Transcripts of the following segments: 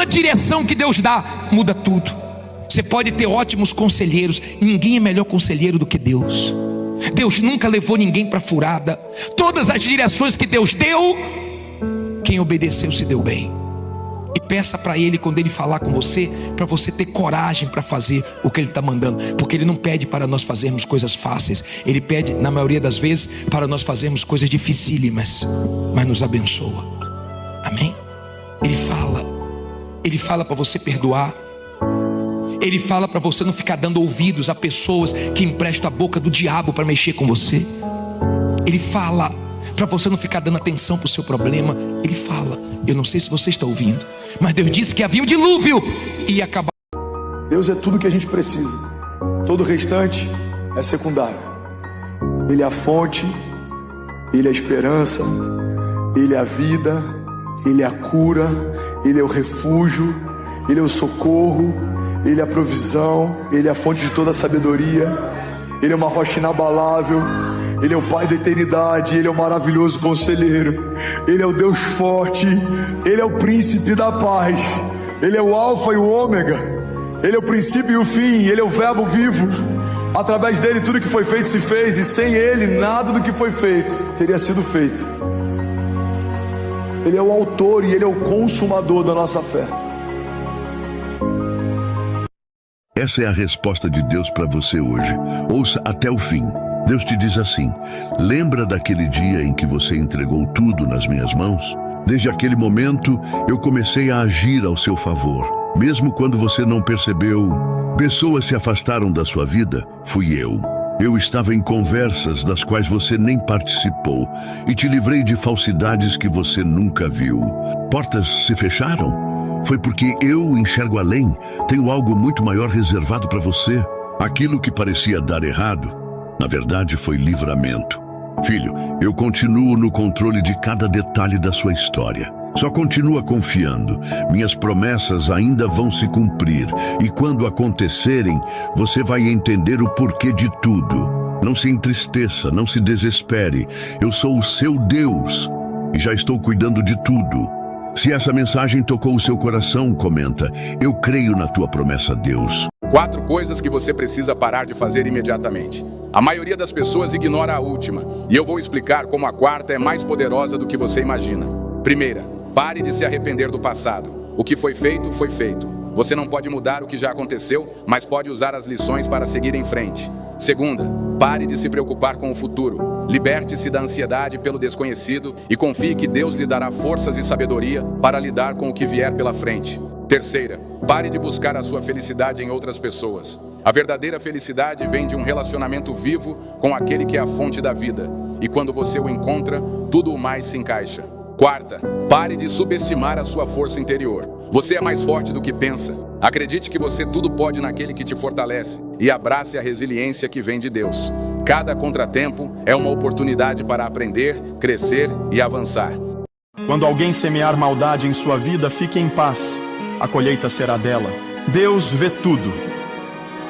uma direção que Deus dá, muda tudo. Você pode ter ótimos conselheiros, ninguém é melhor conselheiro do que Deus. Deus nunca levou ninguém para furada. Todas as direções que Deus deu, quem obedeceu se deu bem. E peça para Ele, quando Ele falar com você, para você ter coragem para fazer o que Ele está mandando. Porque Ele não pede para nós fazermos coisas fáceis. Ele pede, na maioria das vezes, para nós fazermos coisas dificílimas, mas nos abençoa. Amém? Ele fala para você perdoar. Ele fala para você não ficar dando ouvidos a pessoas que emprestam a boca do diabo para mexer com você. Ele fala para você não ficar dando atenção para o seu problema. Ele fala, eu não sei se você está ouvindo, mas Deus disse que havia um dilúvio e ia acabar. Deus é tudo que a gente precisa. Todo o restante é secundário. Ele é a fonte, Ele é a esperança, Ele é a vida, Ele é a cura, Ele é o refúgio, Ele é o socorro, Ele é a provisão, Ele é a fonte de toda a sabedoria, Ele é uma rocha inabalável, Ele é o Pai da eternidade, Ele é o maravilhoso conselheiro, Ele é o Deus forte, Ele é o príncipe da paz, Ele é o alfa e o ômega, Ele é o princípio e o fim, Ele é o verbo vivo. Através dele tudo que foi feito se fez, e sem Ele nada do que foi feito teria sido feito. Ele é o autor e Ele é o consumador da nossa fé. Essa é a resposta de Deus para você hoje. Ouça até o fim. Deus te diz assim: lembra daquele dia em que você entregou tudo nas minhas mãos? Desde aquele momento, eu comecei a agir ao seu favor. Mesmo quando você não percebeu, pessoas se afastaram da sua vida, fui eu. Eu estava em conversas das quais você nem participou e te livrei de falsidades que você nunca viu. Portas se fecharam? Foi porque eu enxergo além, tenho algo muito maior reservado para você. Aquilo que parecia dar errado, na verdade foi livramento. Filho, eu continuo no controle de cada detalhe da sua história. Só continua confiando. Minhas promessas ainda vão se cumprir. E quando acontecerem, você vai entender o porquê de tudo. Não se entristeça, não se desespere. Eu sou o seu Deus e já estou cuidando de tudo. Se essa mensagem tocou o seu coração, comenta: eu creio na tua promessa, Deus. 4 coisas que você precisa parar de fazer imediatamente. A maioria das pessoas ignora a última, e eu vou explicar como a 4ª é mais poderosa do que você imagina. Primeira, pare de se arrepender do passado. O que foi feito, foi feito. Você não pode mudar o que já aconteceu, mas pode usar as lições para seguir em frente. Segunda, pare de se preocupar com o futuro. Liberte-se da ansiedade pelo desconhecido e confie que Deus lhe dará forças e sabedoria para lidar com o que vier pela frente. Terceira, pare de buscar a sua felicidade em outras pessoas. A verdadeira felicidade vem de um relacionamento vivo com aquele que é a fonte da vida. E quando você o encontra, tudo o mais se encaixa. Quarta, pare de subestimar a sua força interior. Você é mais forte do que pensa. Acredite que você tudo pode naquele que te fortalece e abrace a resiliência que vem de Deus. Cada contratempo é uma oportunidade para aprender, crescer e avançar. Quando alguém semear maldade em sua vida, fique em paz. A colheita será dela. Deus vê tudo.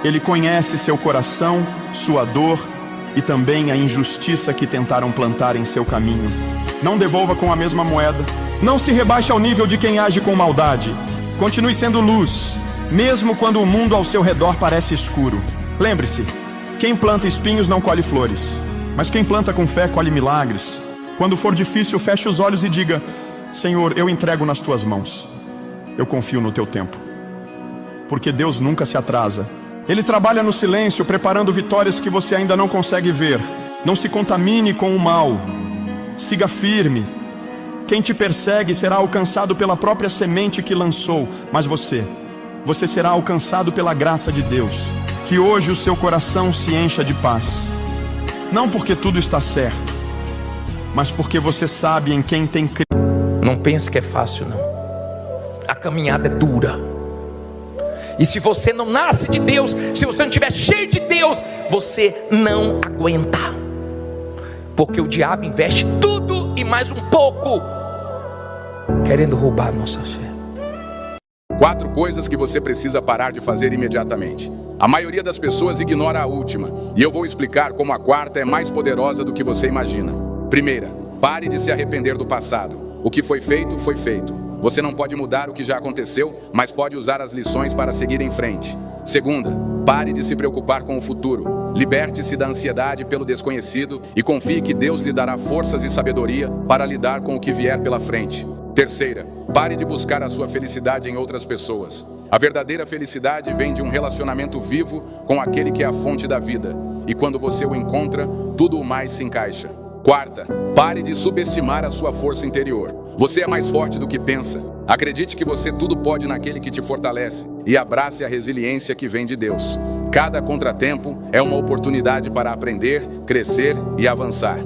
Ele conhece seu coração, sua dor e também a injustiça que tentaram plantar em seu caminho. Não devolva com a mesma moeda. Não se rebaixe ao nível de quem age com maldade. Continue sendo luz, mesmo quando o mundo ao seu redor parece escuro. Lembre-se, quem planta espinhos não colhe flores, mas quem planta com fé colhe milagres. Quando for difícil, feche os olhos e diga: Senhor, eu entrego nas tuas mãos. Eu confio no teu tempo. Porque Deus nunca se atrasa. Ele trabalha no silêncio, preparando vitórias que você ainda não consegue ver. Não se contamine com o mal. Siga firme. Quem te persegue será alcançado pela própria semente que lançou, mas você será alcançado pela graça de Deus. Que hoje o seu coração se encha de paz. Não porque tudo está certo, mas porque você sabe em quem tem crido. Não pense que é fácil, não. A caminhada é dura. E se você não nasce de Deus, se você não estiver cheio de Deus, você não aguenta. Porque o diabo investe tudo e mais um pouco, querendo roubar a nossa fé. 4 coisas que você precisa parar de fazer imediatamente. A maioria das pessoas ignora a última, e eu vou explicar como a 4ª é mais poderosa do que você imagina. Primeira, pare de se arrepender do passado. O que foi feito, foi feito. você não pode mudar o que já aconteceu, mas pode usar as lições para seguir em frente. Segunda, pare de se preocupar com o futuro. Liberte-se da ansiedade pelo desconhecido e confie que Deus lhe dará forças e sabedoria para lidar com o que vier pela frente. Terceira, pare de buscar a sua felicidade em outras pessoas. A verdadeira felicidade vem de um relacionamento vivo com aquele que é a fonte da vida. E quando você o encontra, tudo o mais se encaixa. Quarta, pare de subestimar a sua força interior. Você é mais forte do que pensa. Acredite que você tudo pode naquele que te fortalece e abrace a resiliência que vem de Deus. Cada contratempo é uma oportunidade para aprender, crescer e avançar.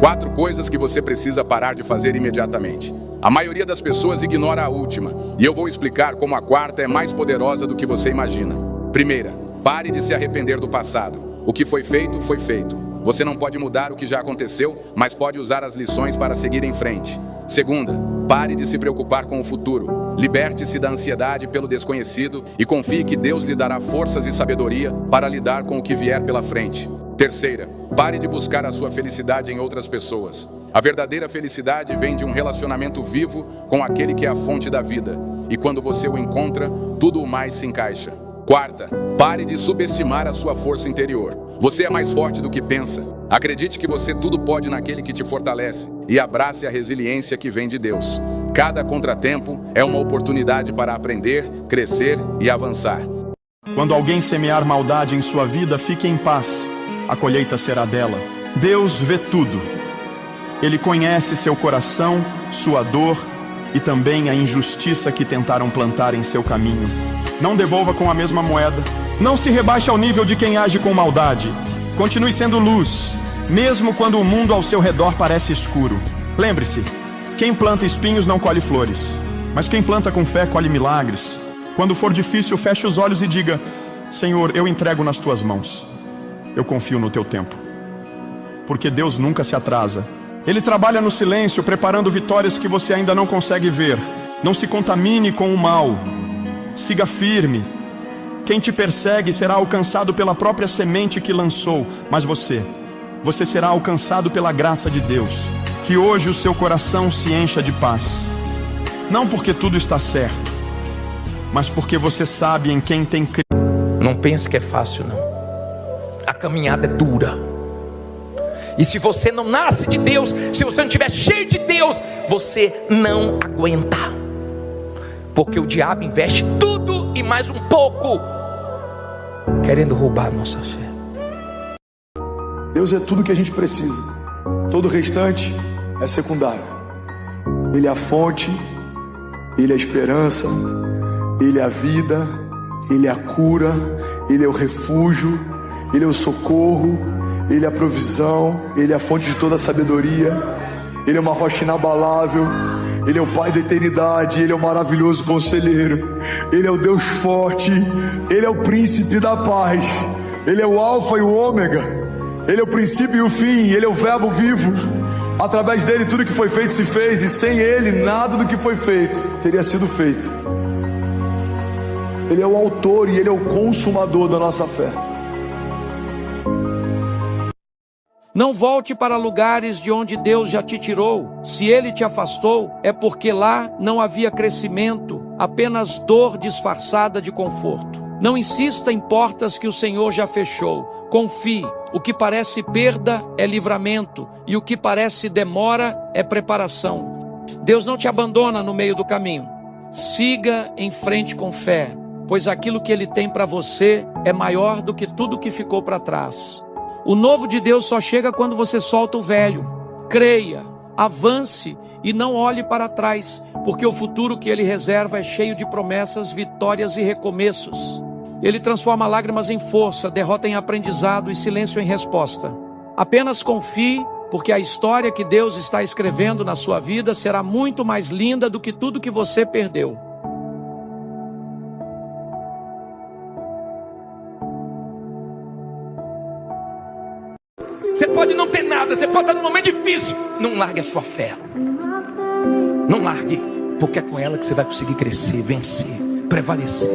4 coisas que você precisa parar de fazer imediatamente. A maioria das pessoas ignora a última, e eu vou explicar como a quarta é mais poderosa do que você imagina. Primeira, pare de se arrepender do passado. O que foi feito, foi feito. Você não pode mudar o que já aconteceu, mas pode usar as lições para seguir em frente. Segunda, pare de se preocupar com o futuro. Liberte-se da ansiedade pelo desconhecido e confie que Deus lhe dará forças e sabedoria para lidar com o que vier pela frente. Terceira, pare de buscar a sua felicidade em outras pessoas. A verdadeira felicidade vem de um relacionamento vivo com aquele que é a fonte da vida. E quando você o encontra, tudo o mais se encaixa. Quarta, pare de subestimar a sua força interior. Você é mais forte do que pensa. Acredite que você tudo pode naquele que te fortalece e abrace a resiliência que vem de Deus. Cada contratempo é uma oportunidade para aprender, crescer e avançar. Quando alguém semear maldade em sua vida, fique em paz. A colheita será dela. Deus vê tudo. Ele conhece seu coração, sua dor e também a injustiça que tentaram plantar em seu caminho. Não devolva com a mesma moeda. Não se rebaixe ao nível de quem age com maldade. Continue sendo luz, mesmo quando o mundo ao seu redor parece escuro. Lembre-se, quem planta espinhos não colhe flores, mas quem planta com fé colhe milagres. Quando for difícil, feche os olhos e diga: Senhor, eu entrego nas tuas mãos. Eu confio no teu tempo. Porque Deus nunca se atrasa. Ele trabalha no silêncio, preparando vitórias que você ainda não consegue ver. Não se contamine com o mal. Siga firme. Quem te persegue será alcançado pela própria semente que lançou. Mas você será alcançado pela graça de Deus. Que hoje o seu coração se encha de paz. Não porque tudo está certo, mas porque você sabe em quem tem crido. Não pense que é fácil, não. A caminhada é dura. E se você não nasce de Deus, se você não estiver cheio de Deus, você não aguenta. Porque o diabo investe tudo e mais um pouco, querendo roubar a nossa fé. Deus é tudo que a gente precisa. Todo o restante é secundário. Ele é a fonte, Ele é a esperança, Ele é a vida, Ele é a cura, Ele é o refúgio, Ele é o socorro, Ele é a provisão, Ele é a fonte de toda a sabedoria, Ele é uma rocha inabalável, Ele é o Pai da eternidade, Ele é o maravilhoso conselheiro, Ele é o Deus forte, Ele é o príncipe da paz, Ele é o alfa e o ômega, Ele é o princípio e o fim, Ele é o verbo vivo. Através dele tudo que foi feito se fez, e sem Ele nada do que foi feito teria sido feito. Ele é o autor e Ele é o consumador da nossa fé. Não volte para lugares de onde Deus já te tirou. Se Ele te afastou, é porque lá não havia crescimento, apenas dor disfarçada de conforto. Não insista em portas que o Senhor já fechou. Confie, o que parece perda é livramento, e o que parece demora é preparação. Deus não te abandona no meio do caminho. Siga em frente com fé, pois aquilo que Ele tem para você é maior do que tudo que ficou para trás. O novo de Deus só chega quando você solta o velho. Creia, avance e não olhe para trás, porque o futuro que Ele reserva é cheio de promessas, vitórias e recomeços. Ele transforma lágrimas em força, derrota em aprendizado e silêncio em resposta. Apenas confie, porque a história que Deus está escrevendo na sua vida será muito mais linda do que tudo que você perdeu. Você pode não ter nada, você pode estar num momento difícil. Não largue a sua fé. Não largue, porque é com ela que você vai conseguir crescer, vencer, prevalecer.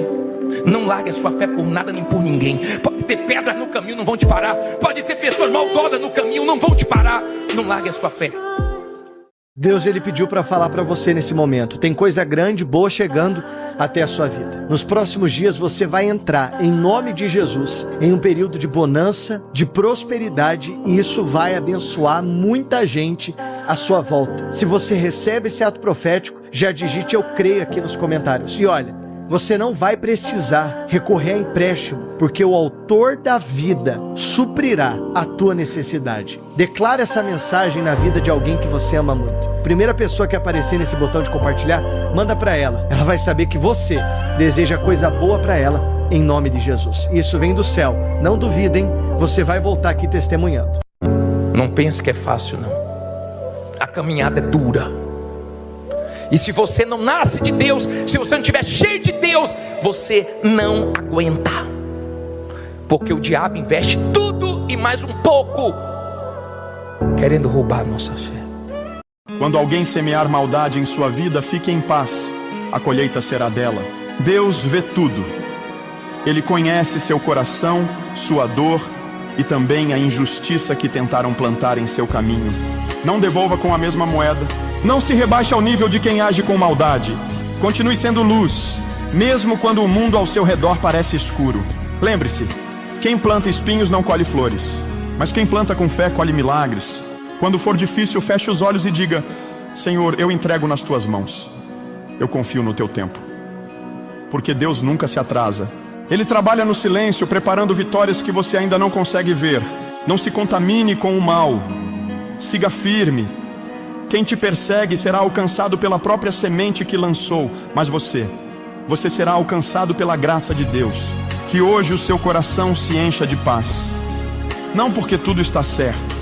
Não largue a sua fé por nada nem por ninguém. Pode ter pedras no caminho, não vão te parar. Pode ter pessoas maldosas no caminho, não vão te parar. Não largue a sua fé. Deus ele pediu para falar para você nesse momento. Tem coisa grande, boa chegando até a sua vida. Nos próximos dias você vai entrar, em nome de Jesus, em um período de bonança, de prosperidade, e isso vai abençoar muita gente à sua volta. Se você recebe esse ato profético, já digite eu creio aqui nos comentários. E olha, você não vai precisar recorrer a empréstimo, porque o autor da vida suprirá a tua necessidade. Declara essa mensagem na vida de alguém que você ama muito. Primeira pessoa que aparecer nesse botão de compartilhar, manda para ela. Ela vai saber que você deseja coisa boa para ela, em nome de Jesus. Isso vem do céu. Não duvida, hein? Você vai voltar aqui testemunhando. Não pense que é fácil, não. A caminhada é dura. E se você não nasce de Deus, se você não estiver cheio de Deus, você não aguenta. Porque o diabo investe tudo e mais um pouco, querendo roubar a nossa fé. Quando alguém semear maldade em sua vida, fique em paz, a colheita será dela. Deus vê tudo. Ele conhece seu coração, sua dor e também a injustiça que tentaram plantar em seu caminho. Não devolva com a mesma moeda. Não se rebaixe ao nível de quem age com maldade. Continue sendo luz, mesmo quando o mundo ao seu redor parece escuro. Lembre-se, quem planta espinhos não colhe flores, mas quem planta com fé colhe milagres. Quando for difícil, feche os olhos e diga: Senhor, eu entrego nas tuas mãos. Eu confio no teu tempo. Porque Deus nunca se atrasa. Ele trabalha no silêncio, preparando vitórias que você ainda não consegue ver. Não se contamine com o mal. Siga firme. Quem te persegue será alcançado pela própria semente que lançou, mas você será alcançado pela graça de Deus. Que hoje o seu coração se encha de paz. Não porque tudo está certo,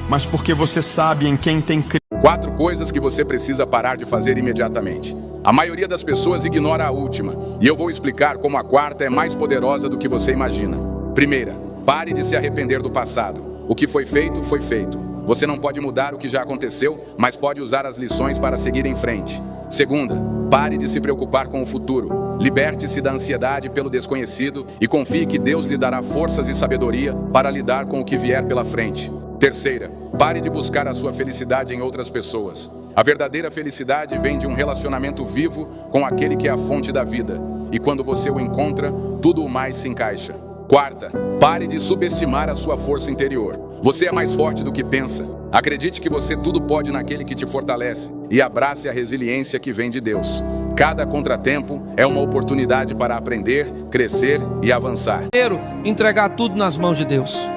mas porque você sabe em quem tem crido. 4 coisas que você precisa parar de fazer imediatamente. A maioria das pessoas ignora a última, e eu vou explicar como a quarta é mais poderosa do que você imagina. Primeira, pare de se arrepender do passado. O que foi feito, foi feito. Você não pode mudar o que já aconteceu, mas pode usar as lições para seguir em frente. Segunda, pare de se preocupar com o futuro. Liberte-se da ansiedade pelo desconhecido e confie que Deus lhe dará forças e sabedoria para lidar com o que vier pela frente. Terceira, pare de buscar a sua felicidade em outras pessoas. A verdadeira felicidade vem de um relacionamento vivo com aquele que é a fonte da vida. E quando você o encontra, tudo o mais se encaixa. Quarta, pare de subestimar a sua força interior. Você é mais forte do que pensa. Acredite que você tudo pode naquele que te fortalece e abrace a resiliência que vem de Deus. Cada contratempo é uma oportunidade para aprender, crescer e avançar. Primeiro, entregar tudo nas mãos de Deus.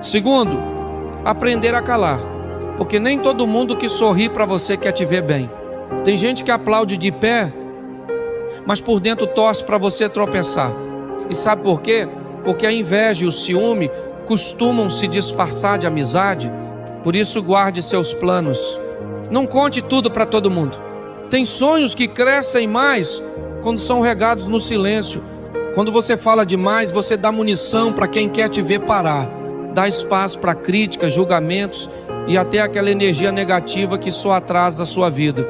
Segundo, aprender a calar, porque nem todo mundo que sorri para você quer te ver bem. Tem gente que aplaude de pé, mas por dentro torce para você tropeçar. E sabe por quê? Porque a inveja e o ciúme costumam se disfarçar de amizade. Por isso guarde seus planos. Não conte tudo para todo mundo. Tem sonhos que crescem mais quando são regados no silêncio. Quando você fala demais, você dá munição para quem quer te ver parar. Dá espaço para críticas, julgamentos e até aquela energia negativa que só atrasa a sua vida.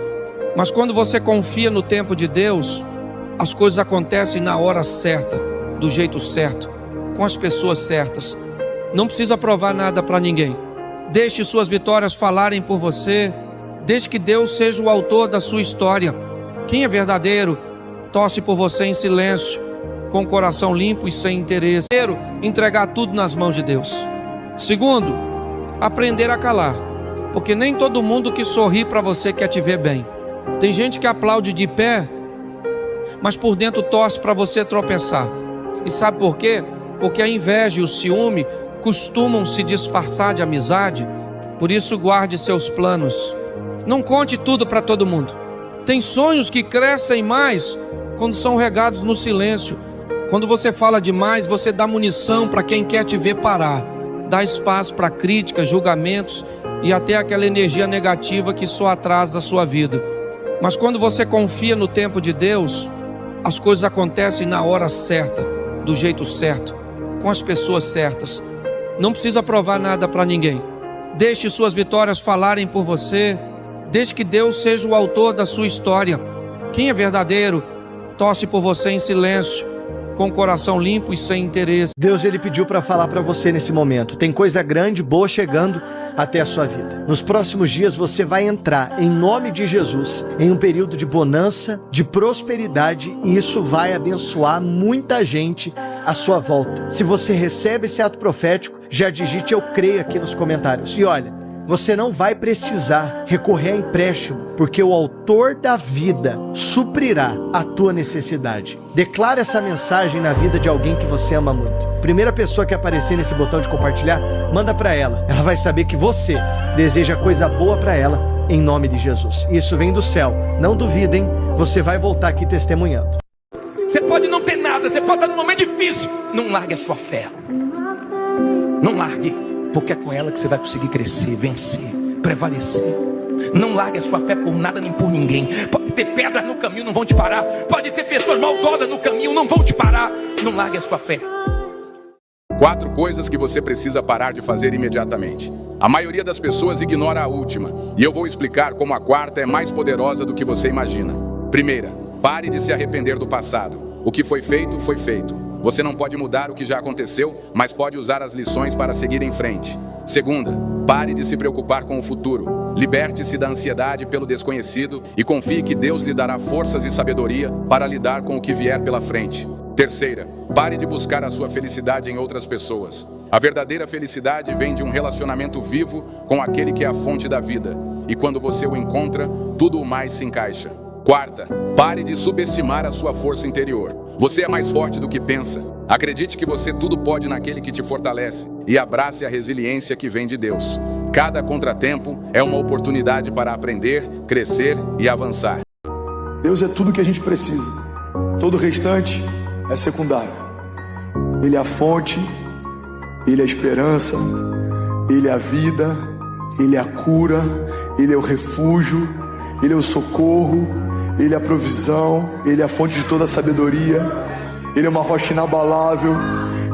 Mas quando você confia no tempo de Deus, as coisas acontecem na hora certa, do jeito certo, com as pessoas certas. Não precisa provar nada para ninguém. Deixe suas vitórias falarem por você. Deixe que Deus seja o autor da sua história. Quem é verdadeiro, torce por você em silêncio, com o coração limpo e sem interesse. Primeiro, entregar tudo nas mãos de Deus. Segundo, aprender a calar, porque nem todo mundo que sorri para você quer te ver bem. Tem gente que aplaude de pé, mas por dentro torce para você tropeçar. E sabe por quê? Porque a inveja e o ciúme costumam se disfarçar de amizade. Por isso guarde seus planos. Não conte tudo para todo mundo. Tem sonhos que crescem mais quando são regados no silêncio. Quando você fala demais, você dá munição para quem quer te ver parar. Dá espaço para críticas, julgamentos e até aquela energia negativa que só atrasa a sua vida. Mas quando você confia no tempo de Deus, as coisas acontecem na hora certa, do jeito certo, com as pessoas certas. Não precisa provar nada para ninguém. Deixe suas vitórias falarem por você. Deixe que Deus seja o autor da sua história. Quem é verdadeiro, torce por você em silêncio, com o coração limpo e sem interesse. Deus, ele pediu para falar para você nesse momento. Tem coisa grande, boa chegando até a sua vida. Nos próximos dias você vai entrar, em nome de Jesus, em um período de bonança, de prosperidade, e isso vai abençoar muita gente à sua volta. Se você recebe esse ato profético, já digite "eu creio" aqui nos comentários. E olha, você não vai precisar recorrer a empréstimo, porque o autor da vida suprirá a tua necessidade. Declara essa mensagem na vida de alguém que você ama muito. Primeira pessoa que aparecer nesse botão de compartilhar, manda para ela. Ela vai saber que você deseja coisa boa para ela, em nome de Jesus. Isso vem do céu. Não duvidem, você vai voltar aqui testemunhando. Você pode não ter nada, você pode estar num momento difícil. Não largue a sua fé. Não largue, porque é com ela que você vai conseguir crescer, vencer, prevalecer. Não largue a sua fé por nada nem por ninguém. Pode ter pedras no caminho, não vão te parar. Pode ter pessoas maldosas no caminho, não vão te parar. Não largue a sua fé. 4 coisas que você precisa parar de fazer imediatamente. A maioria das pessoas ignora a última, e eu vou explicar como a quarta é mais poderosa do que você imagina. Primeira, pare de se arrepender do passado. O que foi feito, foi feito. Você não pode mudar o que já aconteceu, mas pode usar as lições para seguir em frente. Segunda, pare de se preocupar com o futuro. Liberte-se da ansiedade pelo desconhecido e confie que Deus lhe dará forças e sabedoria para lidar com o que vier pela frente. Terceira, pare de buscar a sua felicidade em outras pessoas. A verdadeira felicidade vem de um relacionamento vivo com aquele que é a fonte da vida. E quando você o encontra, tudo o mais se encaixa. Quarta, pare de subestimar a sua força interior. Você é mais forte do que pensa. Acredite que você tudo pode naquele que te fortalece e abrace a resiliência que vem de Deus. Cada contratempo é uma oportunidade para aprender, crescer e avançar. Deus é tudo que a gente precisa. Todo o restante é secundário. Ele é a fonte, Ele é a esperança, Ele é a vida, Ele é a cura, Ele é o refúgio, Ele é o socorro, Ele é a provisão, Ele é a fonte de toda a sabedoria, Ele é uma rocha inabalável,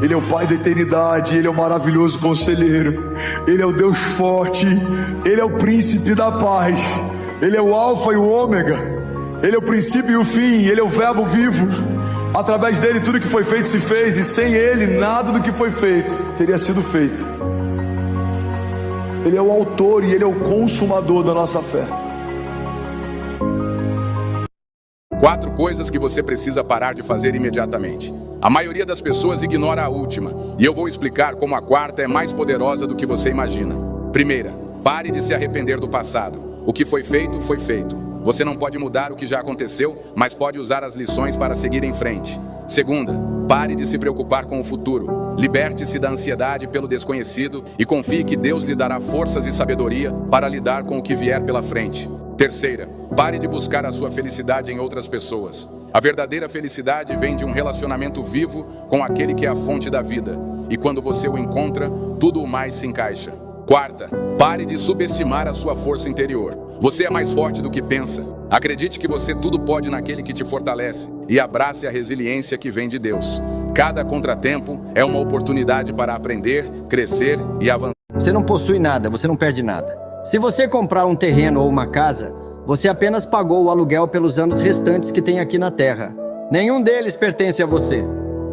Ele é o Pai da eternidade, Ele é o maravilhoso conselheiro, Ele é o Deus forte, Ele é o príncipe da paz, Ele é o alfa e o ômega, Ele é o princípio e o fim, Ele é o verbo vivo. Através dele tudo que foi feito se fez, e sem ele nada do que foi feito teria sido feito. Ele é o autor e ele é o consumador da nossa fé. 4 coisas que você precisa parar de fazer imediatamente. A maioria das pessoas ignora a última, e eu vou explicar como a quarta é mais poderosa do que você imagina. Primeira, pare de se arrepender do passado. O que foi feito, foi feito. Você não pode mudar o que já aconteceu, mas pode usar as lições para seguir em frente. Segunda, pare de se preocupar com o futuro. Liberte-se da ansiedade pelo desconhecido e confie que Deus lhe dará forças e sabedoria para lidar com o que vier pela frente. Terceira, pare de buscar a sua felicidade em outras pessoas. A verdadeira felicidade vem de um relacionamento vivo com aquele que é a fonte da vida. E quando você o encontra, tudo o mais se encaixa. Quarta, pare de subestimar a sua força interior. Você é mais forte do que pensa. Acredite que você tudo pode naquele que te fortalece e abrace a resiliência que vem de Deus. Cada contratempo é uma oportunidade para aprender, crescer e avançar. Você não possui nada, você não perde nada. Se você comprar um terreno ou uma casa, você apenas pagou o aluguel pelos anos restantes que tem aqui na Terra. Nenhum deles pertence a você,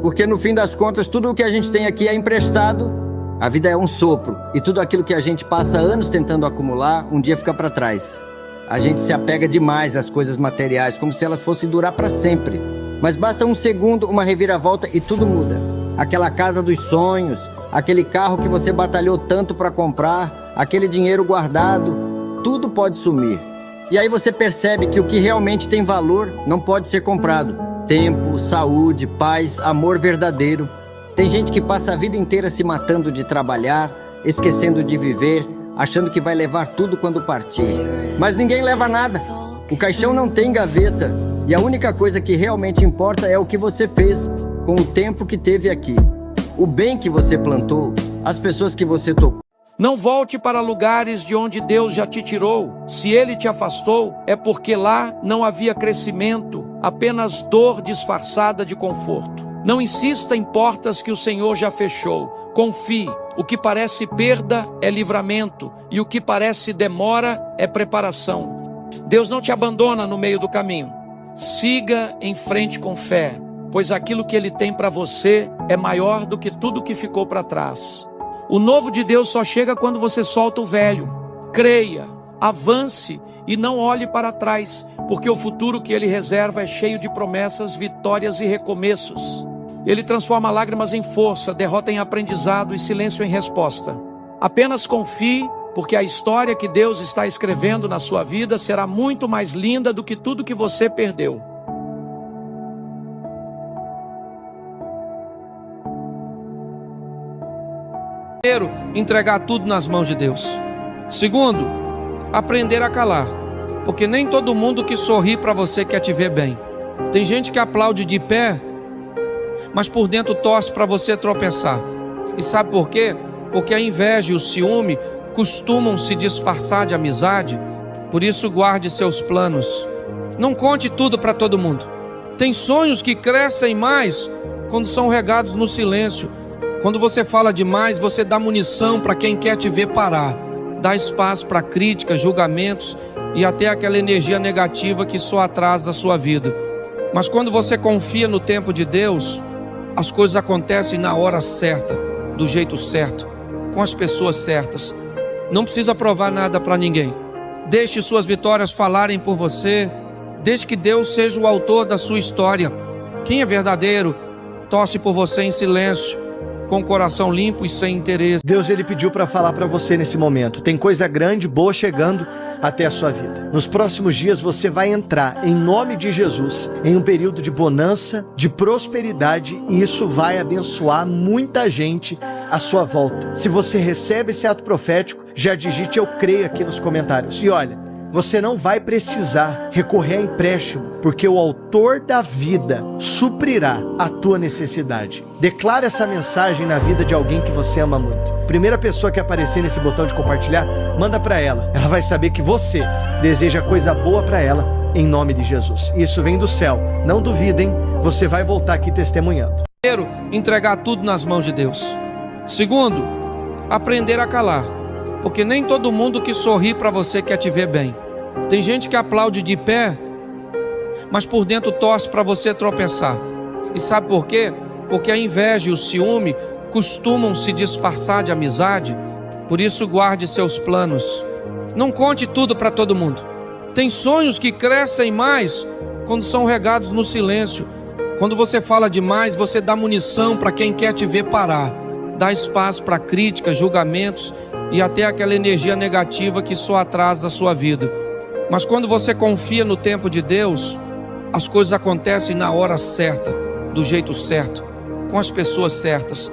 porque no fim das contas tudo o que a gente tem aqui é emprestado. A vida é um sopro, e tudo aquilo que a gente passa anos tentando acumular, um dia fica para trás. A gente se apega demais às coisas materiais, como se elas fossem durar para sempre. Mas basta um segundo, uma reviravolta e tudo muda. Aquela casa dos sonhos, aquele carro que você batalhou tanto para comprar, aquele dinheiro guardado, tudo pode sumir. E aí você percebe que o que realmente tem valor não pode ser comprado. Tempo, saúde, paz, amor verdadeiro. Tem gente que passa a vida inteira se matando de trabalhar, esquecendo de viver, achando que vai levar tudo quando partir. Mas ninguém leva nada. O caixão não tem gaveta. E a única coisa que realmente importa é o que você fez com o tempo que teve aqui. O bem que você plantou, as pessoas que você tocou. Não volte para lugares de onde Deus já te tirou. Se Ele te afastou, é porque lá não havia crescimento, apenas dor disfarçada de conforto. Não insista em portas que o Senhor já fechou. Confie. O que parece perda é livramento, e o que parece demora é preparação. Deus não te abandona no meio do caminho. Siga em frente com fé. pois aquilo que Ele tem para você é maior do que tudo que ficou para trás. O novo de Deus só chega quando você solta o velho. Creia, avance e não olhe para trás, porque o futuro que Ele reserva é cheio de promessas, vitórias e recomeços. Ele transforma lágrimas em força, derrota em aprendizado e silêncio em resposta. Apenas confie, porque a história que Deus está escrevendo na sua vida será muito mais linda do que tudo que você perdeu. Primeiro, entregar tudo nas mãos de Deus. Segundo, aprender a calar, porque nem todo mundo que sorri para você quer te ver bem. Tem gente que aplaude de pé, mas por dentro torce para você tropeçar. E sabe por quê? Porque a inveja e o ciúme costumam se disfarçar de amizade. Por isso, guarde seus planos. Não conte tudo para todo mundo. Tem sonhos que crescem mais quando são regados no silêncio. Quando você fala demais, você dá munição para quem quer te ver parar. Dá espaço para críticas, julgamentos e até aquela energia negativa que só atrasa a sua vida. Mas quando você confia no tempo de Deus, as coisas acontecem na hora certa, do jeito certo, com as pessoas certas. Não precisa provar nada para ninguém. Deixe suas vitórias falarem por você. Deixe que Deus seja o autor da sua história. Quem é verdadeiro, torce por você em silêncio, com o coração limpo e sem interesse. Deus, Ele pediu para falar para você nesse momento. Tem coisa grande, boa chegando até a sua vida. Nos próximos dias você vai entrar, em nome de Jesus, em um período de bonança, de prosperidade, e isso vai abençoar muita gente à sua volta. Se você recebe esse ato profético, já digite "eu creio" aqui nos comentários. E olha, você não vai precisar recorrer a empréstimo, porque o autor da vida suprirá a tua necessidade. Declara essa mensagem na vida de alguém que você ama muito. Primeira pessoa que aparecer nesse botão de compartilhar, manda para ela. Ela vai saber que você deseja coisa boa para ela, em nome de Jesus. Isso vem do céu. Não duvidem, você vai voltar aqui testemunhando. Primeiro, entregar tudo nas mãos de Deus. Segundo, aprender a calar, porque nem todo mundo que sorri para você quer te ver bem. Tem gente que aplaude de pé, mas por dentro torce para você tropeçar. E sabe por quê? Porque a inveja e o ciúme costumam se disfarçar de amizade. Por isso, guarde seus planos. Não conte tudo para todo mundo. Tem sonhos que crescem mais quando são regados no silêncio. Quando você fala demais, você dá munição para quem quer te ver parar. Dá espaço para críticas, julgamentos e até aquela energia negativa que só atrasa a sua vida. Mas quando você confia no tempo de Deus, as coisas acontecem na hora certa, do jeito certo, com as pessoas certas.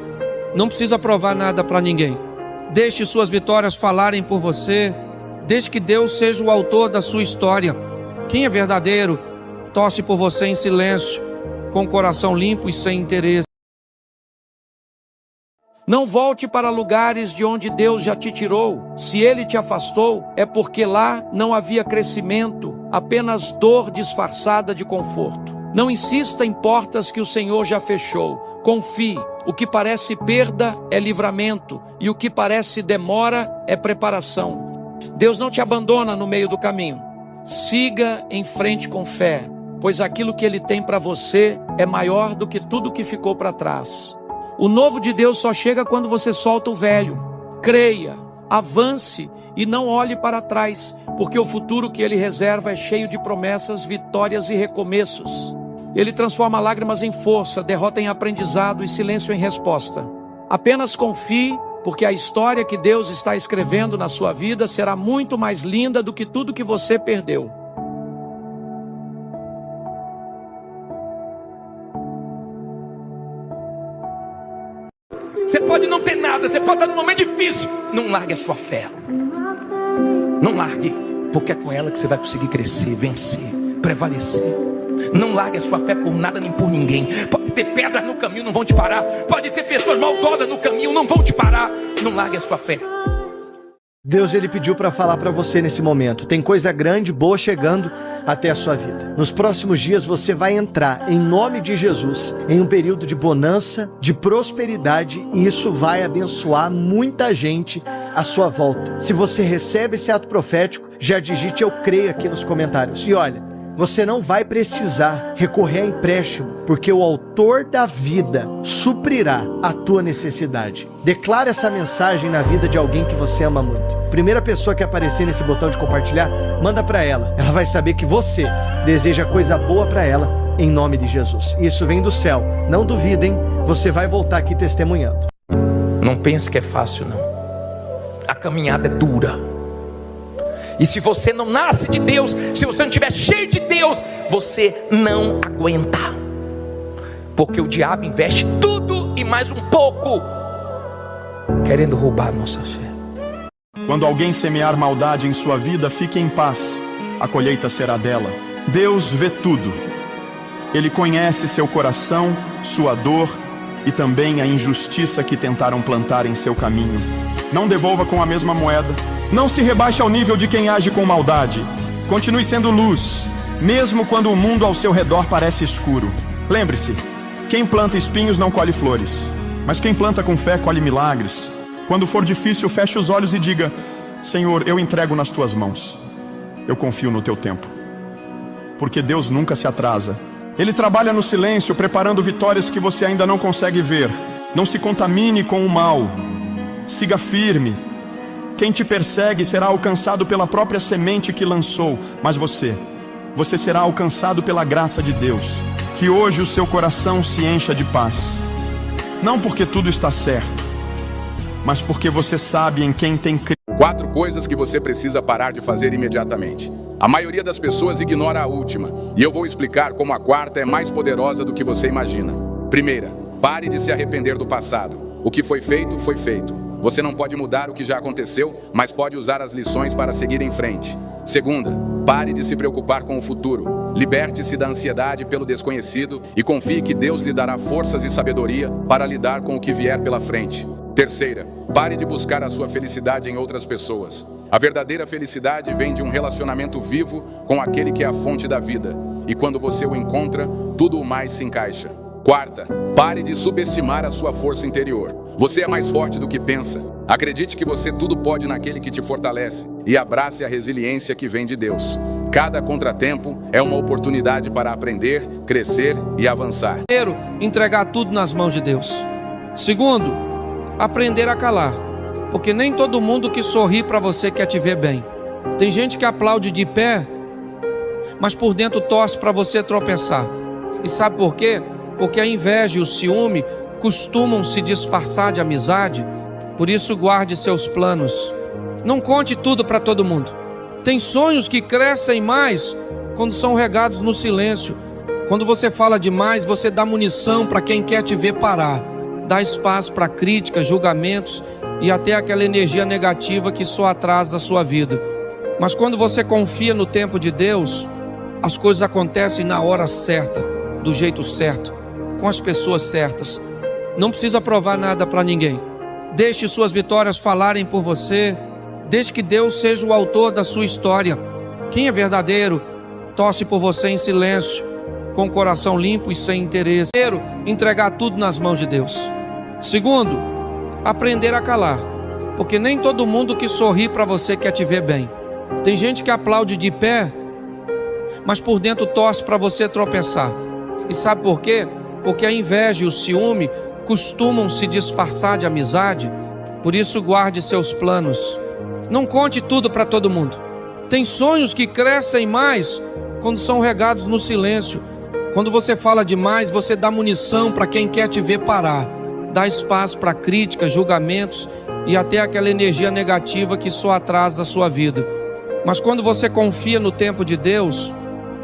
Não precisa provar nada para ninguém. Deixe suas vitórias falarem por você. Deixe que Deus seja o autor da sua história. Quem é verdadeiro, torce por você em silêncio, com o coração limpo e sem interesse. Não volte para lugares de onde Deus já te tirou. Se Ele te afastou, é porque lá não havia crescimento, apenas dor disfarçada de conforto. Não insista em portas que o Senhor já fechou. Confie. O que parece perda é livramento, e o que parece demora é preparação. Deus não te abandona no meio do caminho. Siga em frente com fé, pois aquilo que Ele tem para você é maior do que tudo que ficou para trás. O novo de Deus só chega quando você solta o velho. Creia, avance e não olhe para trás, porque o futuro que Ele reserva é cheio de promessas, vitórias e recomeços. Ele transforma lágrimas em força, derrota em aprendizado e silêncio em resposta. Apenas confie, porque a história que Deus está escrevendo na sua vida será muito mais linda do que tudo que você perdeu. Você pode não ter nada, você pode estar num momento difícil. Não largue a sua fé. Não largue, porque é com ela que você vai conseguir crescer, vencer, prevalecer. Não largue a sua fé por nada nem por ninguém. Pode ter pedras no caminho, não vão te parar. Pode ter pessoas maldonas no caminho, não vão te parar. Não largue a sua fé. Deus, Ele pediu para falar para você nesse momento. Tem coisa grande, boa chegando até a sua vida. Nos próximos dias você vai entrar, em nome de Jesus, em um período de bonança, de prosperidade, e isso vai abençoar muita gente à sua volta. Se você recebe esse ato profético, já digite "eu creio" aqui nos comentários. E olha, você não vai precisar recorrer a empréstimo, porque o autor da vida suprirá a tua necessidade. Declare essa mensagem na vida de alguém que você ama muito. Primeira pessoa que aparecer nesse botão de compartilhar, manda para ela. Ela vai saber que você deseja coisa boa para ela, em nome de Jesus. Isso vem do céu. Não duvidem, você vai voltar aqui testemunhando. Não pense que é fácil, não. A caminhada é dura. E se você não nasce de Deus, se você não estiver cheio de Deus, você não aguenta. Porque o diabo investe tudo e mais um pouco, querendo roubar a nossa fé. Quando alguém semear maldade em sua vida, fique em paz, a colheita será dela. Deus vê tudo. Ele conhece seu coração, sua dor e também a injustiça que tentaram plantar em seu caminho. Não devolva com a mesma moeda. Não se rebaixe ao nível de quem age com maldade. Continue sendo luz, mesmo quando o mundo ao seu redor parece escuro. Lembre-se, quem planta espinhos não colhe flores, mas quem planta com fé colhe milagres. Quando for difícil, feche os olhos e diga: Senhor, eu entrego nas tuas mãos. Eu confio no teu tempo. Porque Deus nunca se atrasa. Ele trabalha no silêncio, preparando vitórias que você ainda não consegue ver. Não se contamine com o mal. Siga firme. Quem te persegue será alcançado pela própria semente que lançou, mas você será alcançado pela graça de Deus. Que hoje o seu coração se encha de paz. Não porque tudo está certo, mas porque você sabe em quem tem crido. 4 coisas que você precisa parar de fazer imediatamente. A maioria das pessoas ignora a última, e eu vou explicar como a quarta é mais poderosa do que você imagina. Primeira, pare de se arrepender do passado. O que foi feito, foi feito. Você não pode mudar o que já aconteceu, mas pode usar as lições para seguir em frente. Segunda, pare de se preocupar com o futuro. Liberte-se da ansiedade pelo desconhecido e confie que Deus lhe dará forças e sabedoria para lidar com o que vier pela frente. Terceira, pare de buscar a sua felicidade em outras pessoas. A verdadeira felicidade vem de um relacionamento vivo com aquele que é a fonte da vida. E quando você o encontra, tudo o mais se encaixa. Quarta, pare de subestimar a sua força interior. Você é mais forte do que pensa. Acredite que você tudo pode naquele que te fortalece e abrace a resiliência que vem de Deus. Cada contratempo é uma oportunidade para aprender, crescer e avançar. Primeiro, entregar tudo nas mãos de Deus. Segundo, aprender a calar, porque nem todo mundo que sorri para você quer te ver bem. Tem gente que aplaude de pé, mas por dentro torce para você tropeçar. E sabe por quê? Porque a inveja e o ciúme costumam se disfarçar de amizade. Por isso guarde seus planos. Não conte tudo para todo mundo. Tem sonhos que crescem mais quando são regados no silêncio. Quando você fala demais, você dá munição para quem quer te ver parar. Dá espaço para críticas, julgamentos e até aquela energia negativa que só atrasa a sua vida. Mas quando você confia no tempo de Deus, as coisas acontecem na hora certa, do jeito certo, com as pessoas certas. Não precisa provar nada para ninguém. Deixe suas vitórias falarem por você. Deixe que Deus seja o autor da sua história. Quem é verdadeiro, torce por você em silêncio, com o coração limpo e sem interesse. Primeiro, entregar tudo nas mãos de Deus. Segundo, aprender a calar, porque nem todo mundo que sorri para você quer te ver bem. Tem gente que aplaude de pé, mas por dentro torce para você tropeçar. E sabe por quê? Porque a inveja e o ciúme costumam se disfarçar de amizade. Por isso guarde seus planos. Não conte tudo para todo mundo. Tem sonhos que crescem mais quando são regados no silêncio. Quando você fala demais, você dá munição para quem quer te ver parar. Dá espaço para críticas, julgamentos e até aquela energia negativa que só atrasa a sua vida. Mas quando você confia no tempo de Deus,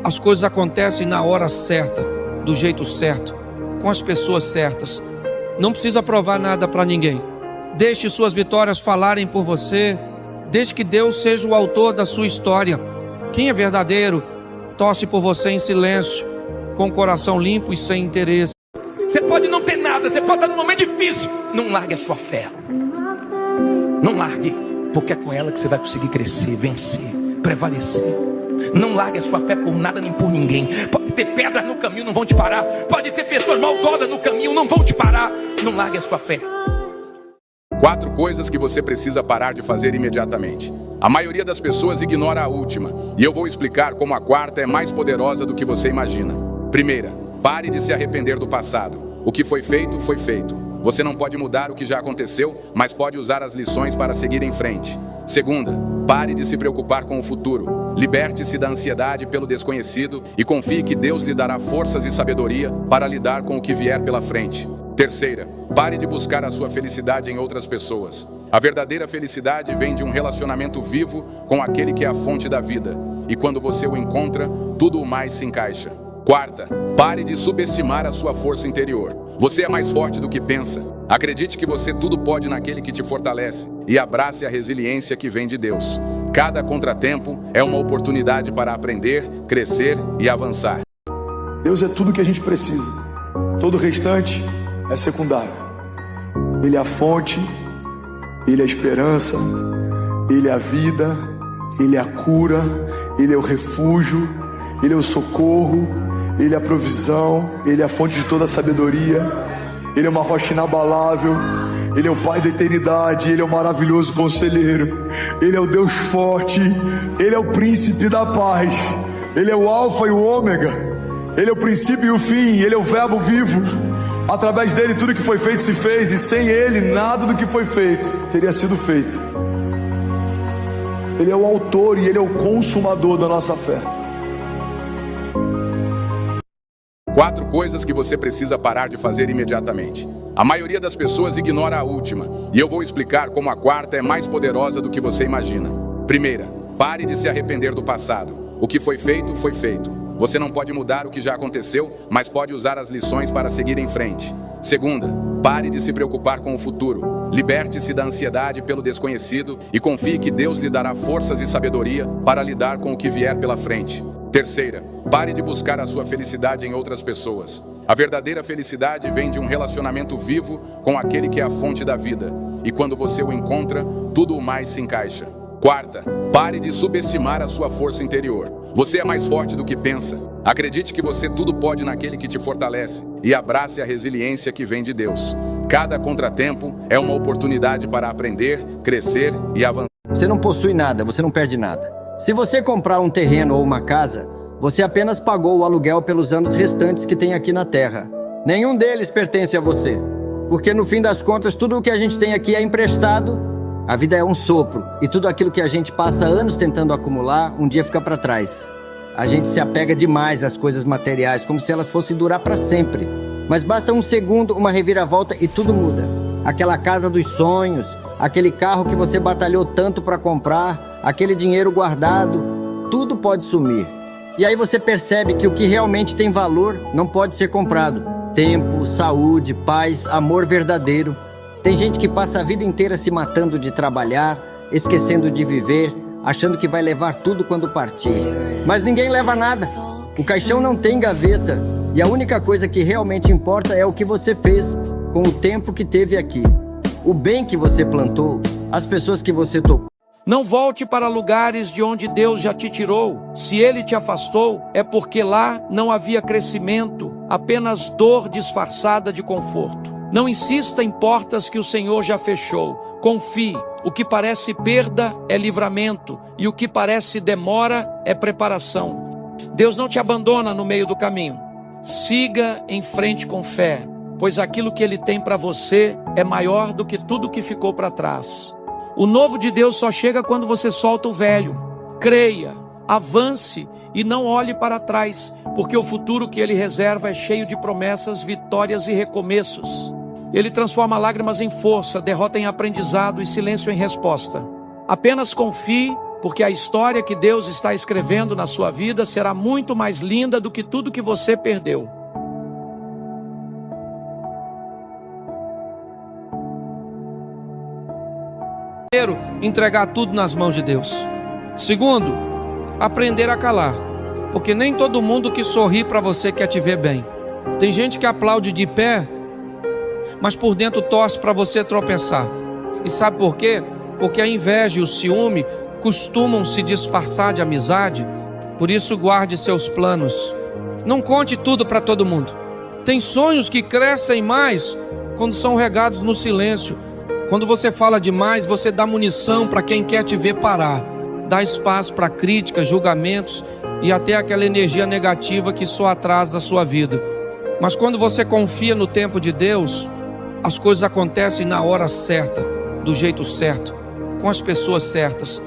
as coisas acontecem na hora certa, do jeito certo, com as pessoas certas. Não precisa provar nada para ninguém. Deixe suas vitórias falarem por você. Deixe que Deus seja o autor da sua história. Quem é verdadeiro, torce por você em silêncio, com o coração limpo e sem interesse. Você pode não ter nada, você pode estar num momento difícil. Não largue a sua fé. Não largue, porque é com ela que você vai conseguir crescer, vencer, prevalecer. Não largue a sua fé por nada nem por ninguém. Pode ter pedras no caminho, não vão te parar. Pode ter pessoas maldonas no caminho, não vão te parar. Não largue a sua fé. 4 coisas que você precisa parar de fazer imediatamente. A maioria das pessoas ignora a última, e eu vou explicar como a quarta é mais poderosa do que você imagina. Primeira, pare de se arrepender do passado. O que foi feito, foi feito. Você não pode mudar o que já aconteceu, mas pode usar as lições para seguir em frente. Segunda, pare de se preocupar com o futuro. Liberte-se da ansiedade pelo desconhecido e confie que Deus lhe dará forças e sabedoria para lidar com o que vier pela frente. Terceira, pare de buscar a sua felicidade em outras pessoas. A verdadeira felicidade vem de um relacionamento vivo com aquele que é a fonte da vida. E quando você o encontra, tudo o mais se encaixa. Quarta, pare de subestimar a sua força interior. Você é mais forte do que pensa. Acredite que você tudo pode naquele que te fortalece e abrace a resiliência que vem de Deus. Cada contratempo é uma oportunidade para aprender, crescer e avançar. Deus é tudo que a gente precisa. Todo o restante é secundário. Ele é a fonte, Ele é a esperança, Ele é a vida, Ele é a cura, Ele é o refúgio, Ele é o socorro, Ele é a provisão, Ele é a fonte de toda a sabedoria, Ele é uma rocha inabalável, Ele é o Pai da eternidade, Ele é o maravilhoso conselheiro, Ele é o Deus forte, Ele é o príncipe da paz, Ele é o alfa e o ômega, Ele é o princípio e o fim, Ele é o verbo vivo. Através dele tudo que foi feito se fez, e sem ele nada do que foi feito teria sido feito. Ele é o autor e ele é o consumador da nossa fé. 4 coisas que você precisa parar de fazer imediatamente. A maioria das pessoas ignora a última, e eu vou explicar como a quarta é mais poderosa do que você imagina. Primeira, pare de se arrepender do passado. O que foi feito, foi feito. Você não pode mudar o que já aconteceu, mas pode usar as lições para seguir em frente. Segunda, pare de se preocupar com o futuro. Liberte-se da ansiedade pelo desconhecido e confie que Deus lhe dará forças e sabedoria para lidar com o que vier pela frente. Terceira, pare de buscar a sua felicidade em outras pessoas. A verdadeira felicidade vem de um relacionamento vivo com aquele que é a fonte da vida. E quando você o encontra, tudo o mais se encaixa. Quarta, pare de subestimar a sua força interior. Você é mais forte do que pensa. Acredite que você tudo pode naquele que te fortalece e abrace a resiliência que vem de Deus. Cada contratempo é uma oportunidade para aprender, crescer e avançar. Você não possui nada, você não perde nada. Se você comprar um terreno ou uma casa, você apenas pagou o aluguel pelos anos restantes que tem aqui na terra. Nenhum deles pertence a você. Porque no fim das contas, tudo o que a gente tem aqui é emprestado. A vida é um sopro, e tudo aquilo que a gente passa anos tentando acumular, um dia fica para trás. A gente se apega demais às coisas materiais, como se elas fossem durar para sempre. Mas basta um segundo, uma reviravolta e tudo muda. Aquela casa dos sonhos, aquele carro que você batalhou tanto para comprar, aquele dinheiro guardado, tudo pode sumir. E aí você percebe que o que realmente tem valor não pode ser comprado. Tempo, saúde, paz, amor verdadeiro. Tem gente que passa a vida inteira se matando de trabalhar, esquecendo de viver, achando que vai levar tudo quando partir. Mas ninguém leva nada. O caixão não tem gaveta. E a única coisa que realmente importa é o que você fez com o tempo que teve aqui. O bem que você plantou, as pessoas que você tocou. Não volte para lugares de onde Deus já te tirou. Se Ele te afastou, é porque lá não havia crescimento, apenas dor disfarçada de conforto. Não insista em portas que o Senhor já fechou. Confie. O que parece perda é livramento, e o que parece demora é preparação. Deus não te abandona no meio do caminho. Siga em frente com fé, pois aquilo que Ele tem para você é maior do que tudo que ficou para trás. O novo de Deus só chega quando você solta o velho. Creia, avance e não olhe para trás, porque o futuro que Ele reserva é cheio de promessas, vitórias e recomeços. Ele transforma lágrimas em força, derrota em aprendizado e silêncio em resposta. Apenas confie, porque a história que Deus está escrevendo na sua vida será muito mais linda do que tudo que você perdeu. Primeiro, entregar tudo nas mãos de Deus. Segundo, aprender a calar, porque nem todo mundo que sorri para você quer te ver bem. Tem gente que aplaude de pé, mas por dentro torce para você tropeçar. E sabe por quê? Porque a inveja e o ciúme costumam se disfarçar de amizade. Por isso guarde seus planos. Não conte tudo para todo mundo. Tem sonhos que crescem mais quando são regados no silêncio. Quando você fala demais, você dá munição para quem quer te ver parar. Dá espaço para críticas, julgamentos e até aquela energia negativa que só atrasa a sua vida. Mas quando você confia no tempo de Deus, as coisas acontecem na hora certa, do jeito certo, com as pessoas certas.